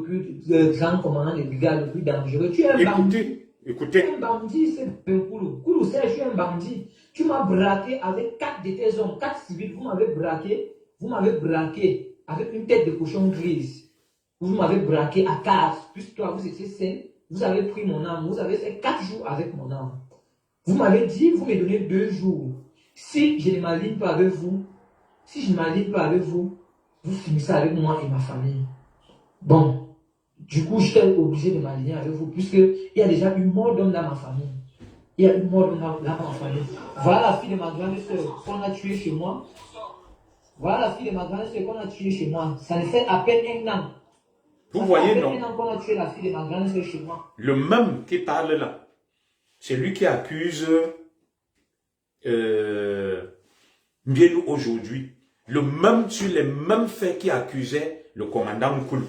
grand commandant de brigade, le plus dangereux. Tu es un bandit. Écoutez. Un bandit, c'est Koulou. Koulou, c'est je suis un bandit. Tu m'as braqué avec 4 de tes hommes, 4 civils. Vous m'avez braqué avec une tête de cochon grise. Vous m'avez braqué à 4. Puisque toi, vous étiez sain. Vous avez pris mon âme. Vous avez fait 4 jours avec mon âme. Vous m'avez dit, vous me donnez 2 jours. Si je ne m'aligne pas avec vous, vous finissez avec moi et ma famille. Bon, du coup, j'étais obligé de m'aligner avec vous, puisqu'il y a déjà une mort d'homme dans ma famille. Voilà la fille de ma grande soeur qu'on a tuée chez moi. Ça ne fait à peine un an. Vous voyez, non? Qu'on a tué la fille de ma grande soeur chez moi. Le même qui parle là, c'est lui qui accuse Mbienou aujourd'hui. Le même sur les mêmes faits qui accusait le commandant Koulou.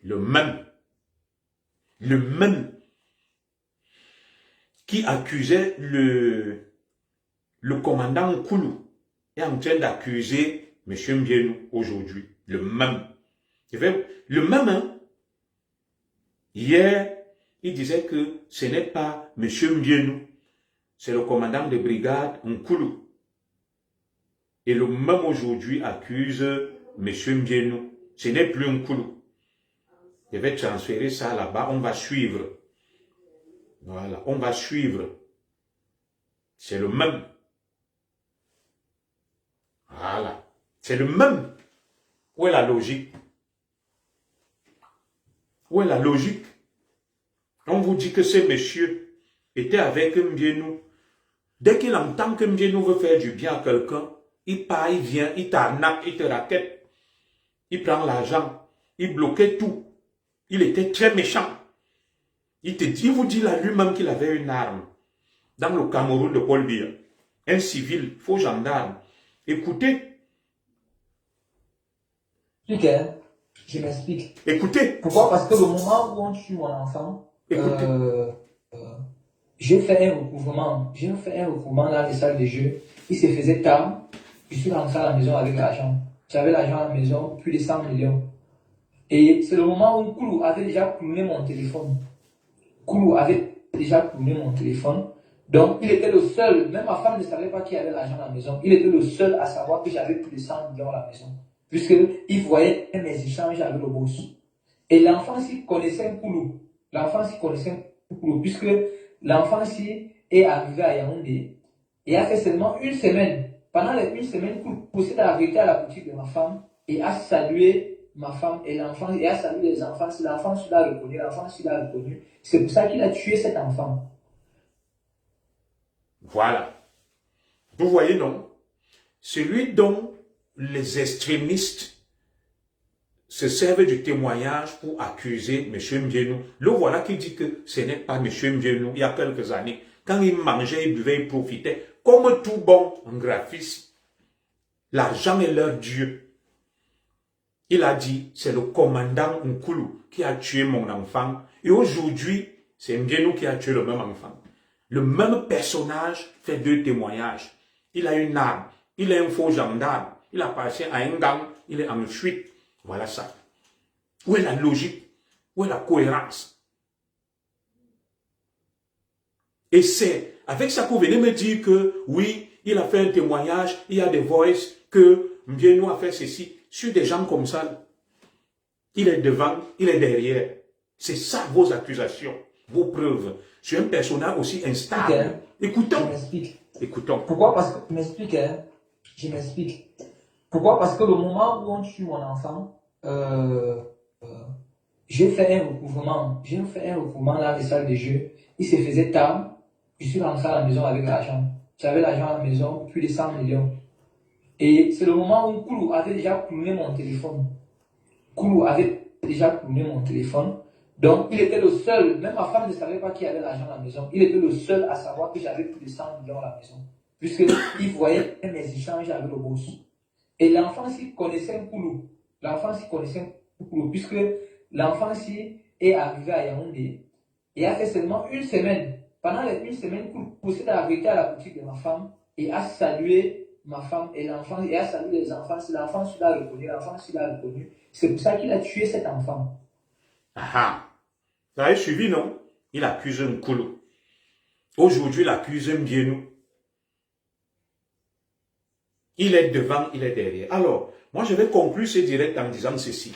Le même qui accusait le commandant Koulou est en train d'accuser M. Mbienou aujourd'hui. Le même. Le même, hein? Hier, il disait que ce n'est pas M. Mbienou, c'est le commandant de brigade Nkoulou. Et le même aujourd'hui accuse M. Mbienou. Ce n'est plus Nkoulou. Je vais transférer ça là-bas, on va suivre. Voilà, on va suivre. C'est le même. Voilà. C'est le même. Où est la logique? Où est la logique? On vous dit que ce monsieur était avec Mbienou. Dès qu'il entend que Mbienou veut faire du bien à quelqu'un, il part, il vient, il t'arnaque, il te raquette. Il prend l'argent. Il bloquait tout. Il était très méchant. Il vous dit là lui-même qu'il avait une arme. Dans le Cameroun de Paul Biya. Un civil, faux gendarme. Écoutez. Je m'explique. Écoutez. Pourquoi? Parce que le moment où on tue mon enfant, j'ai fait un recouvrement. Dans les salles de jeu. Il se faisait tard. Je suis rentré à la maison avec l'argent. J'avais l'argent à la maison, plus de 100 millions. Et c'est le moment où Koulou avait déjà cloué mon téléphone. Donc, il était le seul, même ma femme ne savait pas qui avait l'argent à la maison. Il était le seul à savoir que j'avais plus de 100 millions à la maison. Puisqu'il voyait mes échanges avec le boss. Et l'enfant s'y connaissait Koulou. Puisque l'enfant s'y est arrivé à Yaoundé et a fait seulement une semaine. Pendant les une semaine, Koulou s'est arrêté à la boutique de ma femme et a salué ma femme et l'enfant, et a salué les enfants. Si l'enfant l'a reconnu, c'est pour ça qu'il a tué cet enfant. Voilà. Vous voyez, non? Celui dont les extrémistes se servent du témoignage pour accuser M. Mbienou. Le voilà qui dit que ce n'est pas M. Mbienou. Il y a quelques années, quand il mangeait, il buvait, il profitait. Comme tout bon graphiste, l'argent est leur Dieu. Il a dit, c'est le commandant Nkoulou qui a tué mon enfant. Et aujourd'hui, c'est Mbienou qui a tué le même enfant. Le même personnage fait 2 témoignages. Il a une arme, il est un faux gendarme, il appartient à un gang, il est en fuite. Voilà ça. Où est la logique? Où est la cohérence? Et c'est avec ça que vous venez me dire que oui, il a fait un témoignage, il y a des voices, que Mbienou a fait ceci. Sur des gens comme ça, il est devant, il est derrière. C'est ça vos accusations, vos preuves. Sur un personnage aussi instable. Écoutons. Écoutons. Pourquoi? Parce que je m'explique. Pourquoi? Parce que le moment où on tue mon enfant, j'ai fait un recouvrement. Dans les salles de jeu. Il se faisait tard. Je suis rentré à la maison avec l'argent. J'avais l'argent à la maison, plus de 100 millions. Et c'est le moment où Koulou avait déjà cloué mon téléphone. Donc, il était le seul, même ma femme ne savait pas qui avait l'argent à la maison. Il était le seul à savoir que j'avais plus de 100 millions à la maison. Puisqu'il voyait mes échanges avec le boss. Et l'enfant s'y connaissait Koulou. Puisque l'enfant s'y est arrivé à Yaoundé et a fait seulement une semaine. pendant les 1 semaine, procède à la vérité à la boutique de ma femme et a salué ma femme et l'enfant, et a salué les enfants. Si l'enfant l'a reconnu, l'enfant l'a reconnu. C'est pour ça qu'il a tué cet enfant. Ah, vous avez suivi, non? Il accuse un Nkulu. Aujourd'hui, il accuse un Mbienou. Il est devant, il est derrière. Alors, moi, je vais conclure ce direct en disant ceci.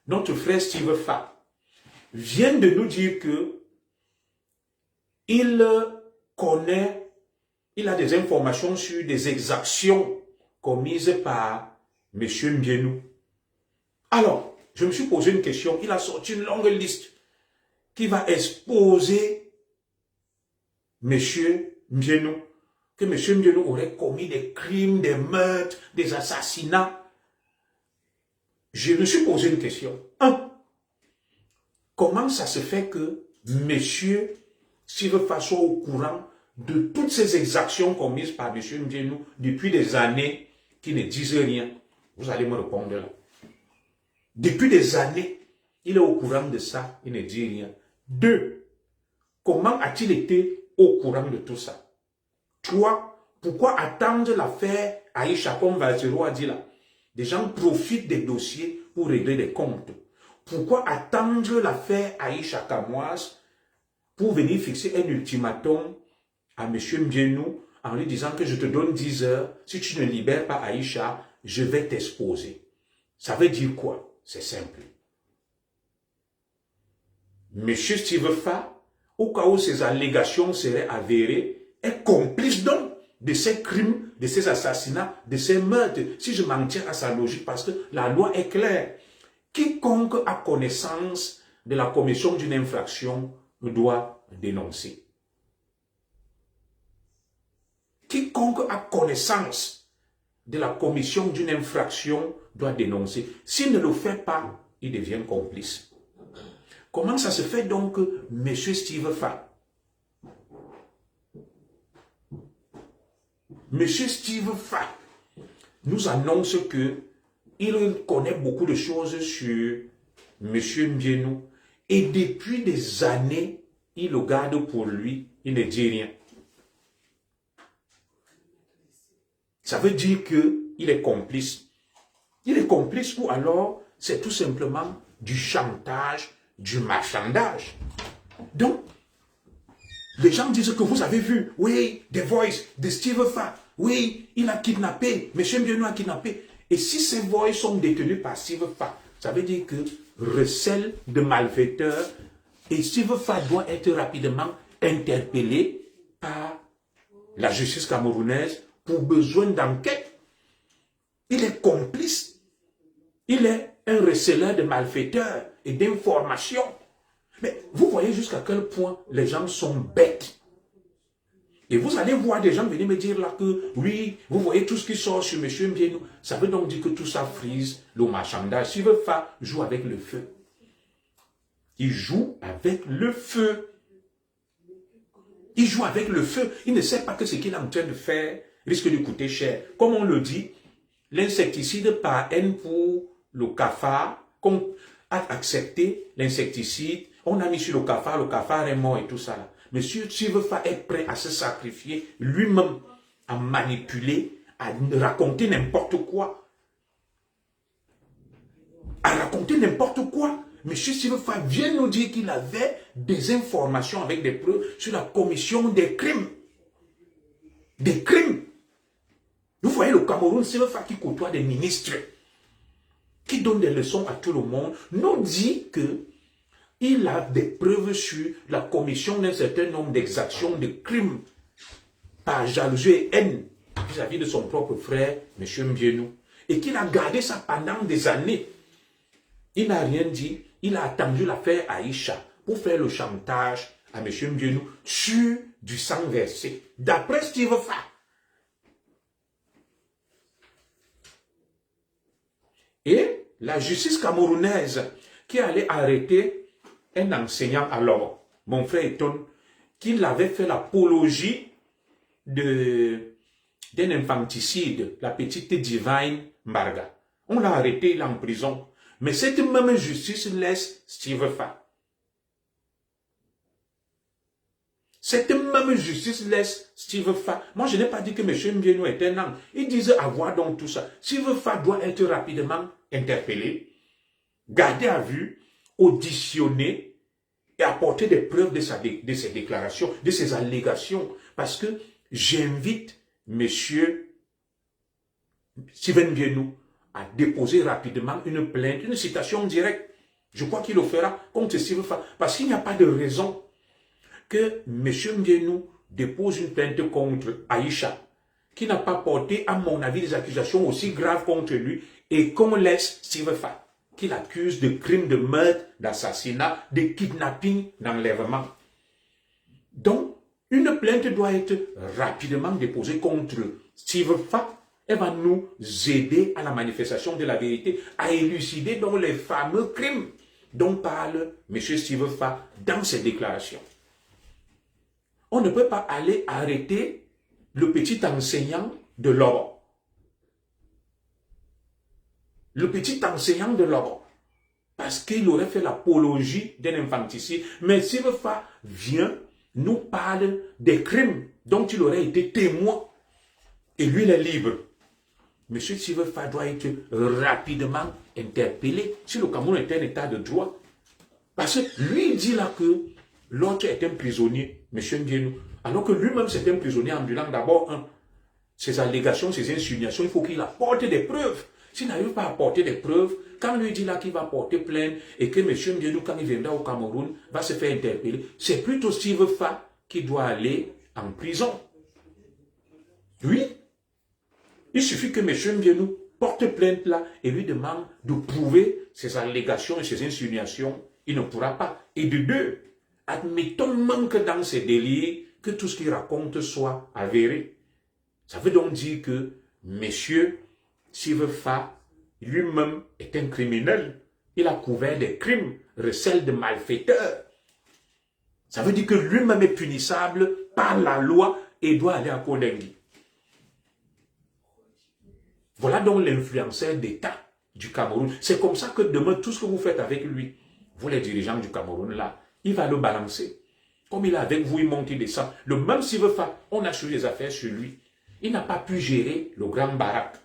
Notre frère Steve Fa vient de nous dire que il connaît, il a des informations sur des exactions commises par M. Mbienou. Alors, je me suis posé une question. Il a sorti une longue liste qui va exposer M. Mbienou, que M. Mbienou aurait commis des crimes, des meurtres, des assassinats. Je me suis posé une question. 1. Comment ça se fait que M. Steve Fa soit au courant de toutes ces exactions commises par M. Mbienou depuis des années qui ne disent rien? Vous allez me répondre là. Depuis des années, il est au courant de ça, il ne dit rien. 2. Comment a-t-il été au courant de tout ça? 3. Pourquoi attendre l'affaire Aïcha, comme Valtero a dit là? Des gens profitent des dossiers pour régler des comptes. Pourquoi attendre l'affaire Aïcha Kamoise pour venir fixer un ultimatum à M. Mbienou en lui disant que je te donne 10 heures, si tu ne libères pas Aïcha, je vais t'exposer? Ça veut dire quoi? C'est simple. M. Steve Fa, au cas où ces allégations seraient avérées, est complice donc de ces crimes, de ces assassinats, de ces meurtres, si je m'en tiens à sa logique, parce que la loi est claire. Quiconque a connaissance de la commission d'une infraction doit dénoncer. Quiconque a connaissance de la commission d'une infraction doit dénoncer. S'il ne le fait pas, il devient complice. Comment ça se fait donc que M. Steve Fa, M. Steve Fa nous annonce que il connaît beaucoup de choses sur M. Mbienou et depuis des années, il le garde pour lui, il ne dit rien. Ça veut dire qu'il est complice. Il est complice ou alors c'est tout simplement du chantage, du marchandage. Donc, les gens disent que vous avez vu, oui, The Voice de Steve Fa, oui, il a kidnappé, M. Mbienou a kidnappé. Et si ces voix sont détenus par Steve Fa, ça veut dire que recel de malfaiteurs et Steve Fa doit être rapidement interpellé par la justice camerounaise pour besoin d'enquête. Il est complice. Il est un receleur de malfaiteurs et d'informations. Mais vous voyez jusqu'à quel point les gens sont bêtes. Et vous allez voir des gens venir me dire là que, oui, vous voyez tout ce qui sort sur M. Mbienou. Ça veut donc dire que tout ça frise le marchandage. Steve Fa joue avec le feu. Il joue avec le feu. Il joue avec le feu. Il ne sait pas que ce qu'il est en train de faire risque de coûter cher. Comme on le dit, l'insecticide par haine pour le cafard, qu'on a accepté l'insecticide, on a mis sur le cafard est mort et tout ça là. Monsieur Steve Fa est prêt à se sacrifier lui-même, à manipuler, à raconter n'importe quoi. À raconter n'importe quoi. Monsieur Steve Fa vient nous dire qu'il avait des informations avec des preuves sur la commission des crimes. Des crimes. Vous voyez le Cameroun, Steve Fa qui côtoie des ministres, qui donne des leçons à tout le monde, nous dit que il a des preuves sur la commission d'un certain nombre d'exactions, de crimes, par jalousie et haine vis-à-vis de son propre frère, M. Mbienou. Et qu'il a gardé ça pendant des années. Il n'a rien dit. Il a attendu l'affaire Aïcha pour faire le chantage à M. Mbienou sur du sang versé. D'après Steve Fa. Et la justice camerounaise qui allait arrêter un enseignant alors, mon frère étonne, qu'il avait fait l'apologie d'un infanticide, la petite Divine Mbarga. On l'a arrêté, il est en prison. Mais cette même justice laisse Steve Fa. Cette même justice laisse Steve Fa. Moi, je n'ai pas dit que M. Mbienou est un ange. Il disait avoir donc tout ça. Steve Fa doit être rapidement interpellé, gardé à vue, auditionné et apporter des preuves de ses déclarations, de ses allégations. Parce que j'invite M. Steven Mbienou à déposer rapidement une plainte, une citation directe. Je crois qu'il le fera contre Steve Fa. Parce qu'il n'y a pas de raison que M. Mbienou dépose une plainte contre Aïcha, qui n'a pas porté, à mon avis, des accusations aussi graves contre lui, et qu'on laisse Steve Fa, qu'il accuse de crimes de meurtre, d'assassinat, de kidnapping, d'enlèvement. Donc, une plainte doit être rapidement déposée contre Steve Fa. Elle va nous aider à la manifestation de la vérité, à élucider donc les fameux crimes dont parle M. Steve Fa dans ses déclarations. On ne peut pas aller arrêter le petit enseignant de Lobo. Le petit enseignant de Lobo. Parce qu'il aurait fait l'apologie d'un infanticide. Mais Steve Fa vient, nous parle des crimes dont il aurait été témoin. Et lui, il est libre. M. Steve Fa doit être rapidement interpellé si le Cameroun est un état de droit. Parce que lui, il dit là que l'autre est un prisonnier, M. Mbienou, alors que lui-même c'est un prisonnier ambulant. D'abord, ses allégations, ses insinuations, il faut qu'il apporte des preuves. S'il n'arrive pas à apporter des preuves, quand lui dit là qu'il va porter plainte et que M. Mbienou, quand il viendra au Cameroun, va se faire interpeller, c'est plutôt Steve Fa qui doit aller en prison. Oui, il suffit que M. Mbienou porte plainte là et lui demande de prouver ses allégations et ses insinuations. Il ne pourra pas. Et de deux, admettons même que dans ces délits, que tout ce qu'il raconte soit avéré. Ça veut donc dire que M. Steve Fa lui-même est un criminel. Il a couvert des crimes, recèle de malfaiteurs. Ça veut dire que lui-même est punissable par la loi et doit aller à Kodengui. Voilà donc l'influenceur d'État du Cameroun. C'est comme ça que demain, tout ce que vous faites avec lui, vous les dirigeants du Cameroun là, il va le balancer. Comme il est avec vous, il monte, il descend. Le même s'il veut faire, on a suivi les affaires sur lui. Il n'a pas pu gérer le Grand Barak.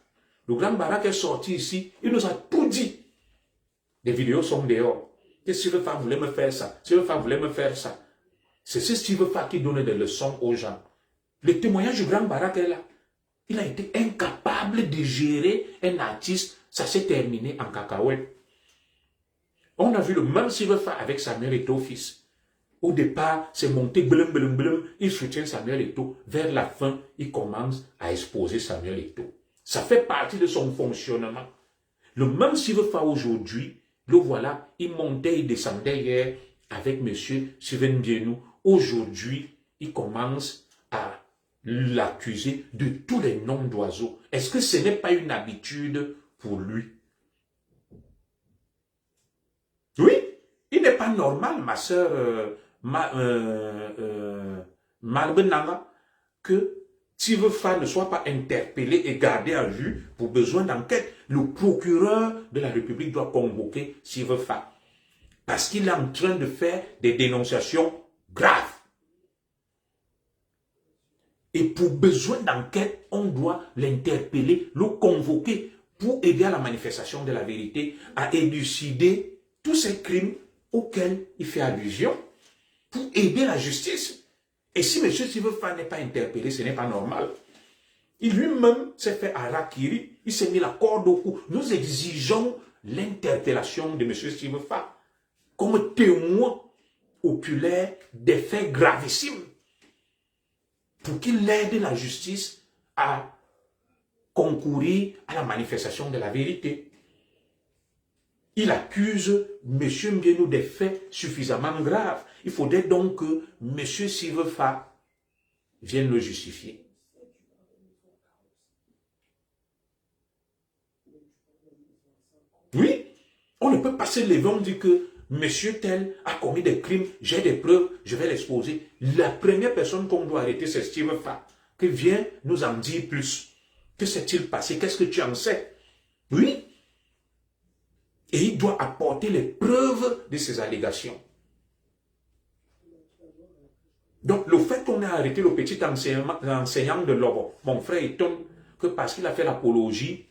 Le Grand Barak est sorti ici, il nous a tout dit. Les vidéos sont dehors. Que Steve Fa voulait me faire ça, Steve Fa voulait me faire ça. C'est ce Steve Fa qui donnait des leçons aux gens. Le témoignage du Grand Barak est là. Il a été incapable de gérer un artiste. Ça s'est terminé en cacahuète. On a vu le même Steve Fa avec Samuel Eto'o fils. Au départ, c'est monté blum blum blum. Il soutient Samuel Eto'o. Vers la fin, il commence à exposer Samuel Eto'o. Ça fait partie de son fonctionnement. Le même Steve Fa aujourd'hui, le voilà, il montait, il descendait hier avec M. Steven Mbienou. Aujourd'hui, il commence à l'accuser de tous les noms d'oiseaux. Est-ce que ce n'est pas une habitude pour lui? Oui, il n'est pas normal, ma soeur Malbenanga, que Steve Fa ne soit pas interpellé et gardé à vue pour besoin d'enquête. Le procureur de la République doit convoquer Steve Fa parce qu'il est en train de faire des dénonciations graves. Et pour besoin d'enquête, on doit l'interpeller, le convoquer pour aider à la manifestation de la vérité, à élucider tous ces crimes auxquels il fait allusion, pour aider la justice. Et si M. Steve Fa n'est pas interpellé, ce n'est pas normal. Il lui-même s'est fait harakiri, il s'est mis la corde au cou. Nous exigeons l'interpellation de M. Steve Fa comme témoin oculaire des faits gravissimes, pour qu'il aide la justice à concourir à la manifestation de la vérité. Il accuse M. Mbienou des faits suffisamment graves. Il faudrait donc que M. Steve Fa vienne le justifier. Oui, on ne peut pas se lever, on dit que Monsieur tel a commis des crimes, j'ai des preuves, je vais l'exposer. La première personne qu'on doit arrêter, c'est Steve Fa, qui vient nous en dire plus. Que s'est-il passé? Qu'est-ce que tu en sais? Oui. Et il doit apporter les preuves de ces allégations. Donc, le fait qu'on ait arrêté le petit enseignant de Lobo, mon frère étonne que parce qu'il a fait l'apologie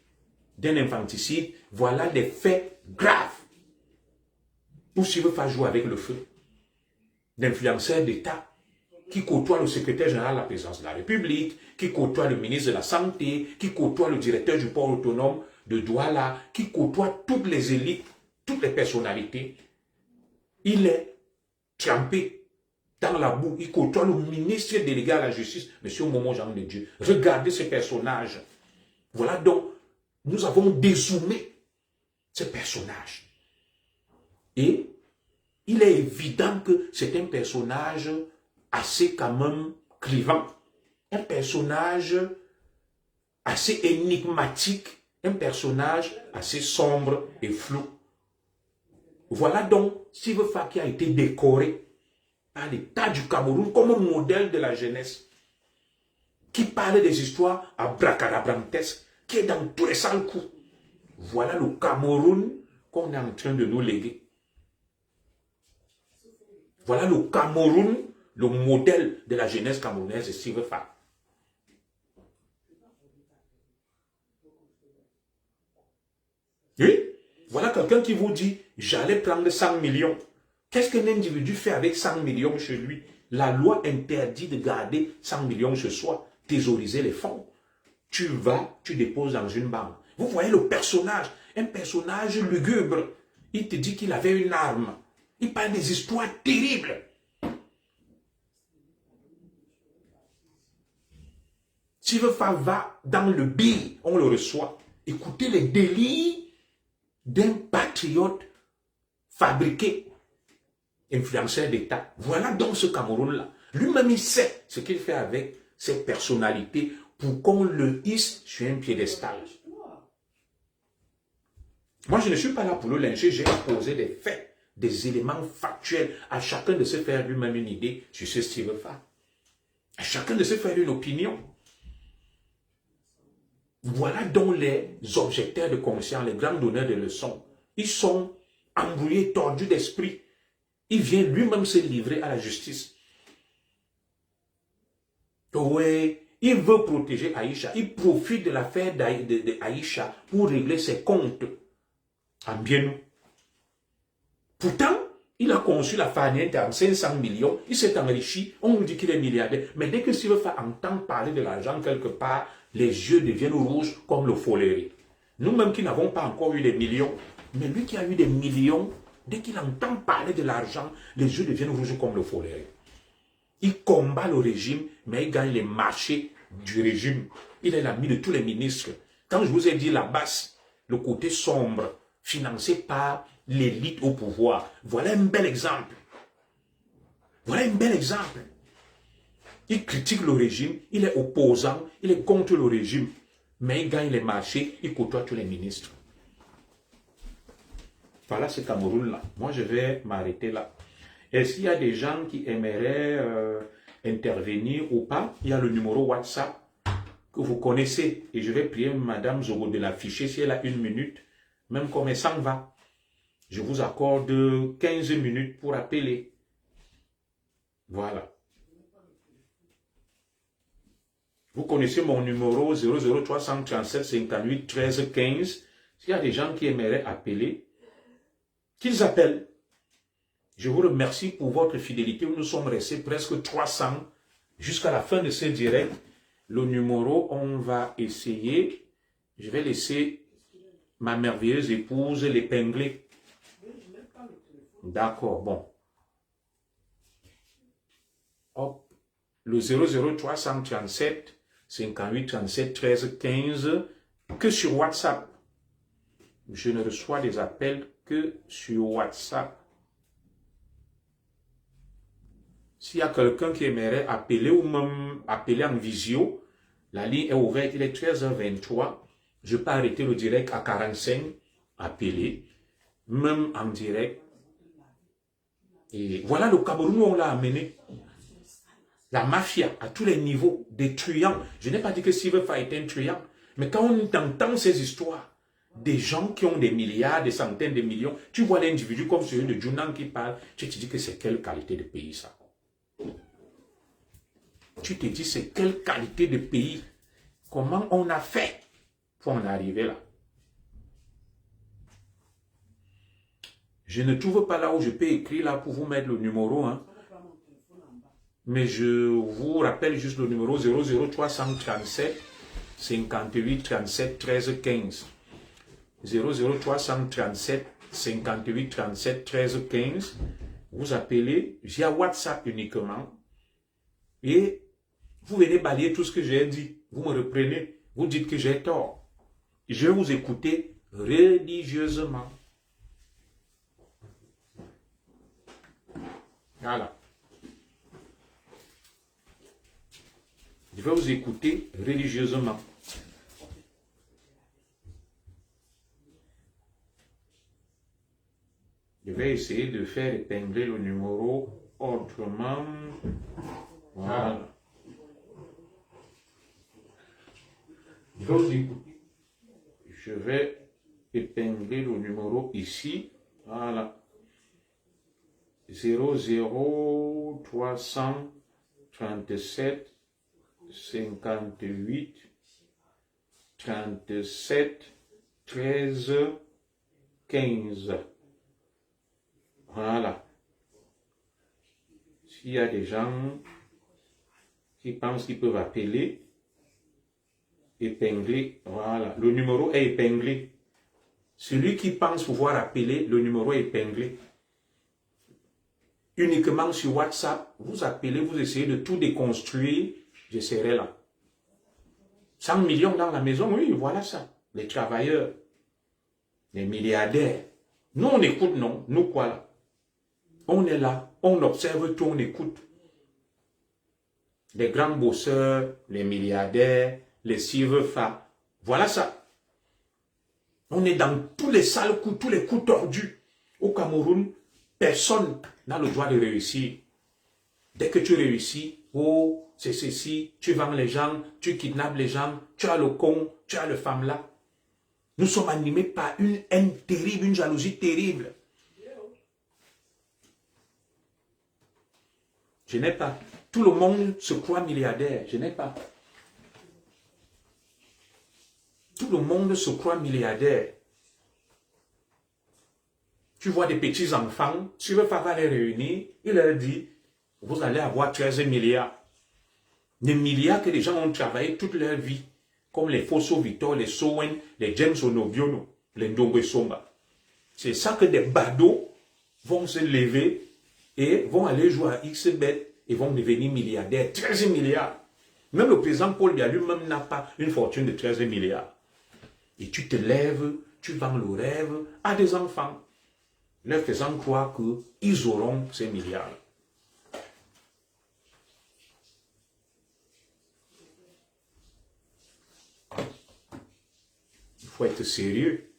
d'un infanticide, voilà des faits graves. Ou s'il veut faire jouer avec le feu, d'influenceurs d'État qui côtoient le secrétaire général de la présidence de la République, qui côtoient le ministre de la Santé, qui côtoient le directeur du port autonome de Douala, qui côtoient toutes les élites, toutes les personnalités. Il est trempé dans la boue. Il côtoie le ministre délégué à la justice, M. Momo Jean de Dieu. Regardez ces personnages. Voilà donc, nous avons dézoomé ces personnages. Et il est évident que c'est un personnage assez quand même clivant. Un personnage assez énigmatique. Un personnage assez sombre et flou. Voilà donc Steve Faki a été décoré par l'État du Cameroun comme un modèle de la jeunesse qui parle des histoires abracadabrantesques, qui est dans tous les sales coups. Voilà le Cameroun qu'on est en train de nous léguer. Voilà le Cameroun, le modèle de la jeunesse camerounaise de Steve Faki. Oui, voilà quelqu'un qui vous dit, j'allais prendre 100 millions. Qu'est-ce qu'un individu fait avec 100 millions chez lui? La loi interdit de garder 100 millions chez soi, thésauriser les fonds. Tu vas, tu déposes dans une banque. Vous voyez le personnage, un personnage lugubre. Il te dit qu'il avait une arme. Il parle des histoires terribles. S'il veut faire va dans le billet, on le reçoit. Écoutez les délits d'un patriote fabriqué, influenceur d'État. Voilà donc ce Cameroun-là. Lui-même, il sait ce qu'il fait avec ses personnalités pour qu'on le hisse sur un piédestal. Moi, je ne suis pas là pour le lyncher, j'ai posé des faits, des éléments factuels, à chacun de se faire lui-même une idée sur ce Steve Faki. À chacun de se faire une opinion. Voilà donc les objecteurs de conscience, les grands donneurs de leçons. Ils sont embrouillés, tordus d'esprit. Il vient lui-même se livrer à la justice. Oui, il veut protéger Aïcha. Il profite de l'affaire d'Aïcha pour régler ses comptes en bien. Pourtant, il a conçu la farniente à 500 millions. Il s'est enrichi. On nous dit qu'il est milliardaire. Mais dès que s'il veut entendre parler de l'argent quelque part, les yeux deviennent rouges comme le foléré. Nous-mêmes qui n'avons pas encore eu des millions, mais lui qui a eu des millions, dès qu'il entend parler de l'argent, les yeux deviennent rouges comme le foléré. Il combat le régime, mais il gagne les marchés du régime. Il est l'ami de tous les ministres. Quand je vous ai dit la basse, le côté sombre, financé par l'élite au pouvoir, voilà un bel exemple. Voilà un bel exemple. Il critique le régime, il est opposant, il est contre le régime, mais il gagne les marchés, il côtoie tous les ministres. Voilà ce Cameroun-là. Moi, je vais m'arrêter là. Est-ce qu'il y a des gens qui aimeraient intervenir ou pas? Il y a le numéro WhatsApp que vous connaissez. Et je vais prier Madame Zogo de l'afficher si elle a 1 minute, même comme elle s'en va. Je vous accorde 15 minutes pour appeler. Voilà. Vous connaissez mon numéro 00337 58 13 15. S'il y a des gens qui aimeraient appeler, qu'ils appellent. Je vous remercie pour votre fidélité. Nous sommes restés presque 300 jusqu'à la fin de ce direct. Le numéro, on va essayer. Je vais laisser ma merveilleuse épouse l'épingler. D'accord, bon. Hop. Le 00337 58 37 13 15 que sur WhatsApp. Je ne reçois des appels que sur WhatsApp. S'il y a quelqu'un qui aimerait appeler ou même appeler en visio, la ligne est ouverte, il est 13h23. Je peux arrêter le direct à 45, appeler, même en direct. Et voilà le Cameroun où on l'a amené. La mafia à tous les niveaux, des truands. Je n'ai pas dit que Steve Faki est un truand, mais quand on entend ces histoires, des gens qui ont des milliards, des centaines de millions, tu vois l'individu comme celui de Junan qui parle, tu te dis que c'est quelle qualité de pays ça. tu te dis, c'est quelle qualité de pays? Comment on a fait pour en arriver là? Je ne trouve pas là où je peux écrire là pour vous mettre le numéro. Hein. Mais je vous rappelle juste le numéro 00337 58 37 13 15. 00337 58 37 13 15. Vous appelez via WhatsApp uniquement et vous venez balayer tout ce que j'ai dit. Vous me reprenez, vous dites que j'ai tort. Je vais vous écouter religieusement. Voilà. Je vais vous écouter religieusement. Je vais essayer de faire épingler le numéro autrement. Voilà. Je vais vous écouter. Je vais épingler le numéro ici. Voilà. 00337 58 37 13 15. Voilà. S'il y a des gens qui pensent qu'ils peuvent appeler, épingler, voilà. Le numéro est épinglé. Celui qui pense pouvoir appeler, le numéro est épinglé. Uniquement sur WhatsApp, vous appelez, vous essayez de tout déconstruire, je serai là. 100 millions dans la maison, oui, voilà ça. Les travailleurs, les milliardaires. Nous, on écoute, non. Nous, quoi là? On est là, on observe tout, on écoute. Les grands bosseurs, les milliardaires, les CFA, voilà ça. On est dans tous les sales coups, tous les coups tordus. Au Cameroun, personne n'a le droit de réussir. Dès que tu réussis, oh, c'est ceci, tu vends les gens, tu kidnappes les gens, tu as le con, tu as le femme là. Nous sommes animés par une haine terrible, une jalousie terrible. Je n'ai pas. Tout le monde se croit milliardaire. Je n'ai pas. Tout le monde se croit milliardaire. Tu vois des petits enfants, tu veux pas les réunir, il leur dit, vous allez avoir 13 milliards. Des milliards que les gens ont travaillé toute leur vie. Comme les Fosso Victor, les Sowen, les James Onobiono, les Ndongo Somba. C'est ça que des badauds vont se lever et vont aller jouer à XBet et vont devenir milliardaires. 13 milliards. Même le président Paul Biya lui-même n'a pas une fortune de 13 milliards. Et tu te lèves, tu vends le rêve à des enfants, leur faisant croire qu'ils auront ces milliards. Il faut être sérieux.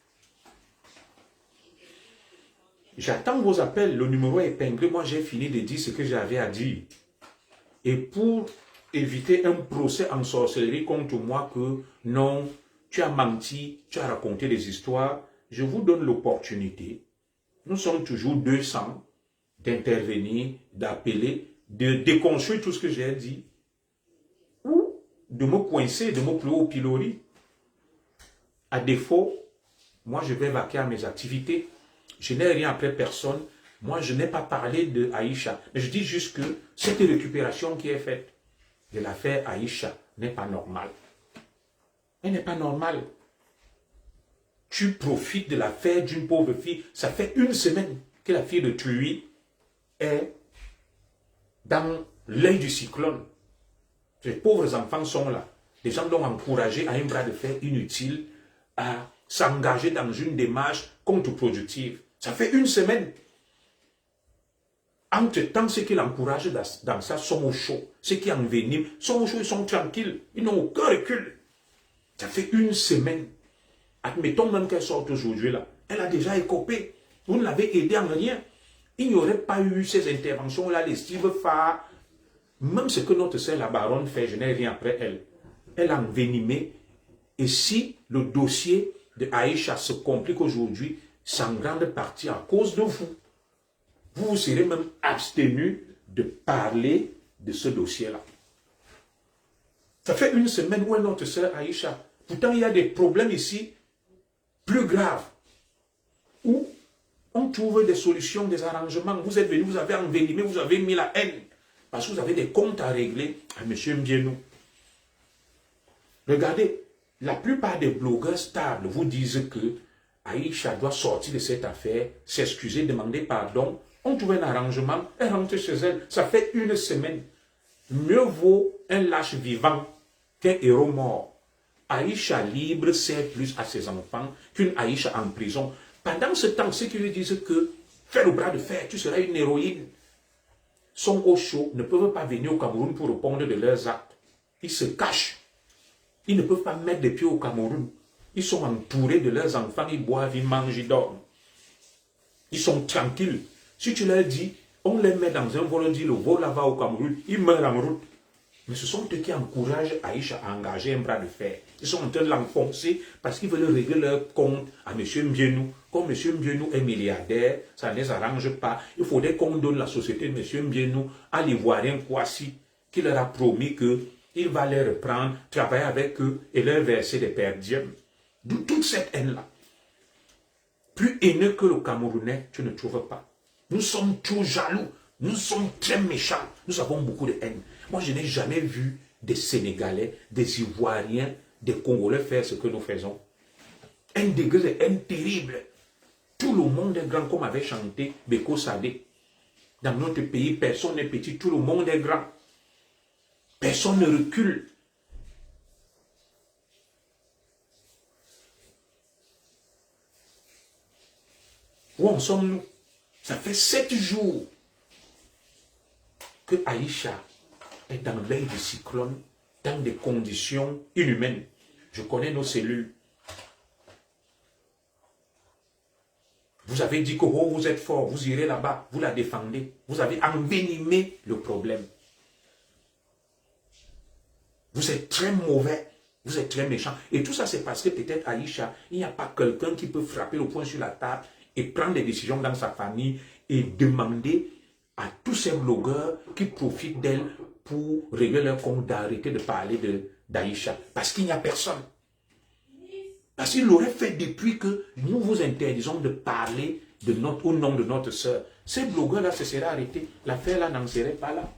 J'attends vos appels, le numéro est épinglé. Moi, j'ai fini de dire ce que j'avais à dire. Et pour éviter un procès en sorcellerie contre moi que non, tu as menti, tu as raconté des histoires, je vous donne l'opportunité. Nous sommes toujours 200 d'intervenir, d'appeler, de déconstruire tout ce que j'ai dit ou de me coincer, de me clouer au pilori. À défaut, moi je vais vaquer à mes activités. Je n'ai rien après personne. Moi je n'ai pas parlé de Aïcha. Mais je dis juste que cette récupération qui est faite de l'affaire Aïcha n'est pas normale. Elle n'est pas normale. Tu profites de l'affaire d'une pauvre fille. Ça fait une semaine que la fille de Truy est dans l'œil du cyclone. Les pauvres enfants sont là. Les gens l'ont encouragé à un bras de fer inutile à s'engager dans une démarche contre-productive. Ça fait une semaine. Entre-temps, ceux qui l'encouragent dans ça sont au chaud. Ceux qui enveniment sont au chaud, ils sont tranquilles. Ils n'ont aucun recul. Ça fait une semaine. Admettons même qu'elle sorte aujourd'hui là. Elle a déjà écopé. Vous ne l'avez aidée en rien. Il n'y aurait pas eu ces interventions-là, les Steve Farr. Même ce que notre sœur la baronne fait, je n'ai rien après elle. Elle a envenimé. Et si le dossier de Aïcha se complique aujourd'hui, c'est en grande partie à cause de vous. Vous vous serez même abstenu de parler de ce dossier-là. Ça fait une semaine où est notre sœur Aïcha. Pourtant, il y a des problèmes ici plus graves. Où on trouve des solutions, des arrangements. Vous êtes venus, vous avez envenimé, vous avez mis la haine. Parce que vous avez des comptes à régler à M. Mbienou. Regardez, la plupart des blogueurs stables vous disent que Aïcha doit sortir de cette affaire, s'excuser, demander pardon. On trouve un arrangement, elle rentre chez elle. Ça fait une semaine. Mieux vaut un lâche vivant qu'un héros mort. Aïcha libre sert plus à ses enfants qu'une Aïcha en prison. Pendant ce temps, ceux qui lui disent que fais le bras de fer, tu seras une héroïne, sont au chaud, ne peuvent pas venir au Cameroun pour répondre de leurs actes. Ils se cachent. Ils ne peuvent pas mettre les pieds au Cameroun. Ils sont entourés de leurs enfants, ils boivent, ils mangent, ils dorment. Ils sont tranquilles. Si tu leur dis, on les met dans un vol, on dit le vol là-bas au Cameroun, ils meurent en route. Mais ce sont eux qui encouragent Aïcha à engager un bras de fer. Ils sont en train de l'enfoncer parce qu'ils veulent régler leur compte à M. Mbienou. Comme M. Mbienou est milliardaire, ça ne les arrange pas. Il faudrait qu'on donne la société de M. Mbienou à l'Ivoirien Kouassi, qui leur a promis qu'il va les reprendre, travailler avec eux et leur verser des perdièmes. D'où toute cette haine-là. Plus haineux que le Camerounais, tu ne trouves pas. Nous sommes trop jaloux. Nous sommes très méchants. Nous avons beaucoup de haine. Moi, je n'ai jamais vu des Sénégalais, des Ivoiriens, des Congolais faire ce que nous faisons. Un degré de haine terrible. Tout le monde est grand, comme avait chanté Beko Sadé. Dans notre pays, personne n'est petit, tout le monde est grand. Personne ne recule. Où en sommes-nous? Ça fait 7 jours que Aïcha est dans l'œil du cyclone, dans des conditions inhumaines. Je connais nos cellules. Vous avez dit que oh, vous êtes fort, vous irez là-bas, vous la défendez. Vous avez envenimé le problème. Vous êtes très mauvais, vous êtes très méchant. Et tout ça, c'est parce que peut-être Aïcha, il n'y a pas quelqu'un qui peut frapper le poing sur la table et prendre des décisions dans sa famille et demander à tous ces blogueurs qui profitent d'elle pour régler leur compte d'arrêter de parler d'Aïcha. Parce qu'il n'y a personne. Parce qu'il l'aurait fait depuis que nous vous interdisons de parler au nom de notre sœur. Ces blogueurs-là se seraient arrêtés. L'affaire-là n'en serait pas là.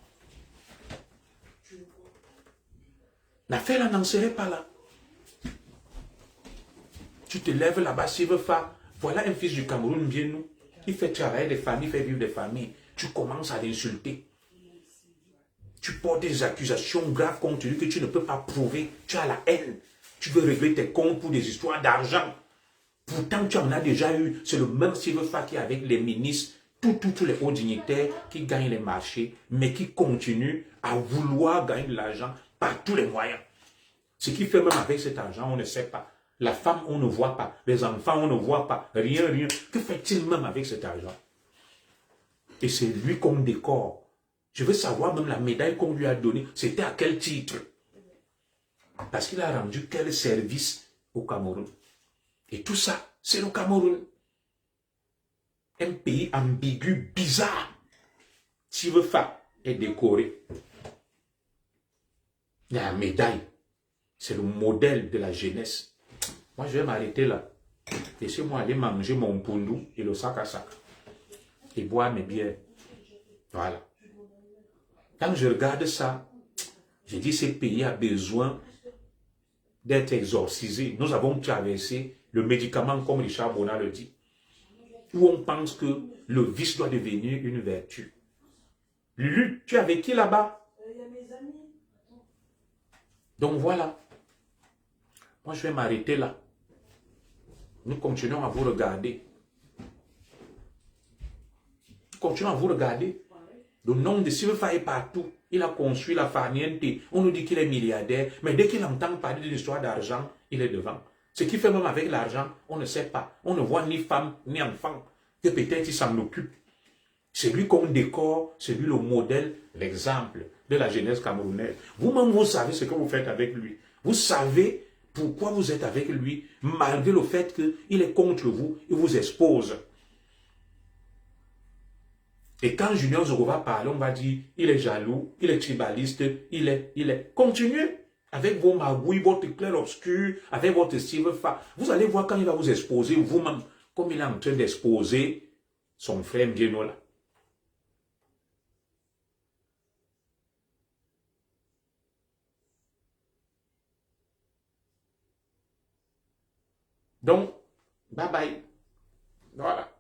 L'affaire-là n'en serait pas là. Tu te lèves là-bas, Sivefa. Voilà un fils du Cameroun, bien nous. Il fait travailler des familles, il fait vivre des familles. Tu commences à l'insulter. Tu portes des accusations graves contre lui que tu ne peux pas prouver. Tu as la haine. Tu veux régler tes comptes pour des histoires d'argent. Pourtant, tu en as déjà eu. C'est le même Sivefa qui est avec les ministres, tous les hauts dignitaires qui gagnent les marchés, mais qui continuent à vouloir gagner de l'argent par tous les moyens. Ce qu'il fait même avec cet argent, on ne sait pas. La femme, on ne voit pas. Les enfants, on ne voit pas. Rien, rien. Que fait-il même avec cet argent? Et c'est lui qu'on décore. Je veux savoir même la médaille qu'on lui a donnée. C'était à quel titre? Parce qu'il a rendu quel service au Cameroun? Et tout ça, c'est le Cameroun. Un pays ambigu, bizarre. Sivefa est décoré. Il y a la médaille. C'est le modèle de la jeunesse. Moi, je vais m'arrêter là. Laissez-moi aller manger mon poundou et le sac à sac. Et boire mes bières. Voilà. Quand je regarde ça, je dis que ce pays a besoin d'être exorcisé. Nous avons traversé le médicament, comme Richard Bona le dit, où on pense que le vice doit devenir une vertu. Lulu, tu es avec qui là-bas? Il y a mes amis. Donc voilà. Moi, je vais m'arrêter là. Nous continuons à vous regarder. Nous continuons à vous regarder. Le nom de Sivefa est partout. Il a construit la farniente. On nous dit qu'il est milliardaire. Mais dès qu'il entend parler d'une histoire d'argent, il est devant. Ce qu'il fait même avec l'argent, on ne sait pas. On ne voit ni femme, ni enfant. Que peut-être il s'en occupe. C'est lui qu'on décore. C'est lui le modèle, l'exemple de la jeunesse camerounaise. Vous-même, vous savez ce que vous faites avec lui. Vous savez pourquoi vous êtes avec lui, malgré le fait qu'il est contre vous, il vous expose. Et quand Junior Zoro va parler, on va dire, il est jaloux, il est tribaliste, il est. Continuez avec vos magouilles, votre clair-obscur, avec votre Steve Fa. Vous allez voir quand il va vous exposer vous-même, comme il est en train d'exposer son frère Mdieno là. Donc, bye bye. Voilà.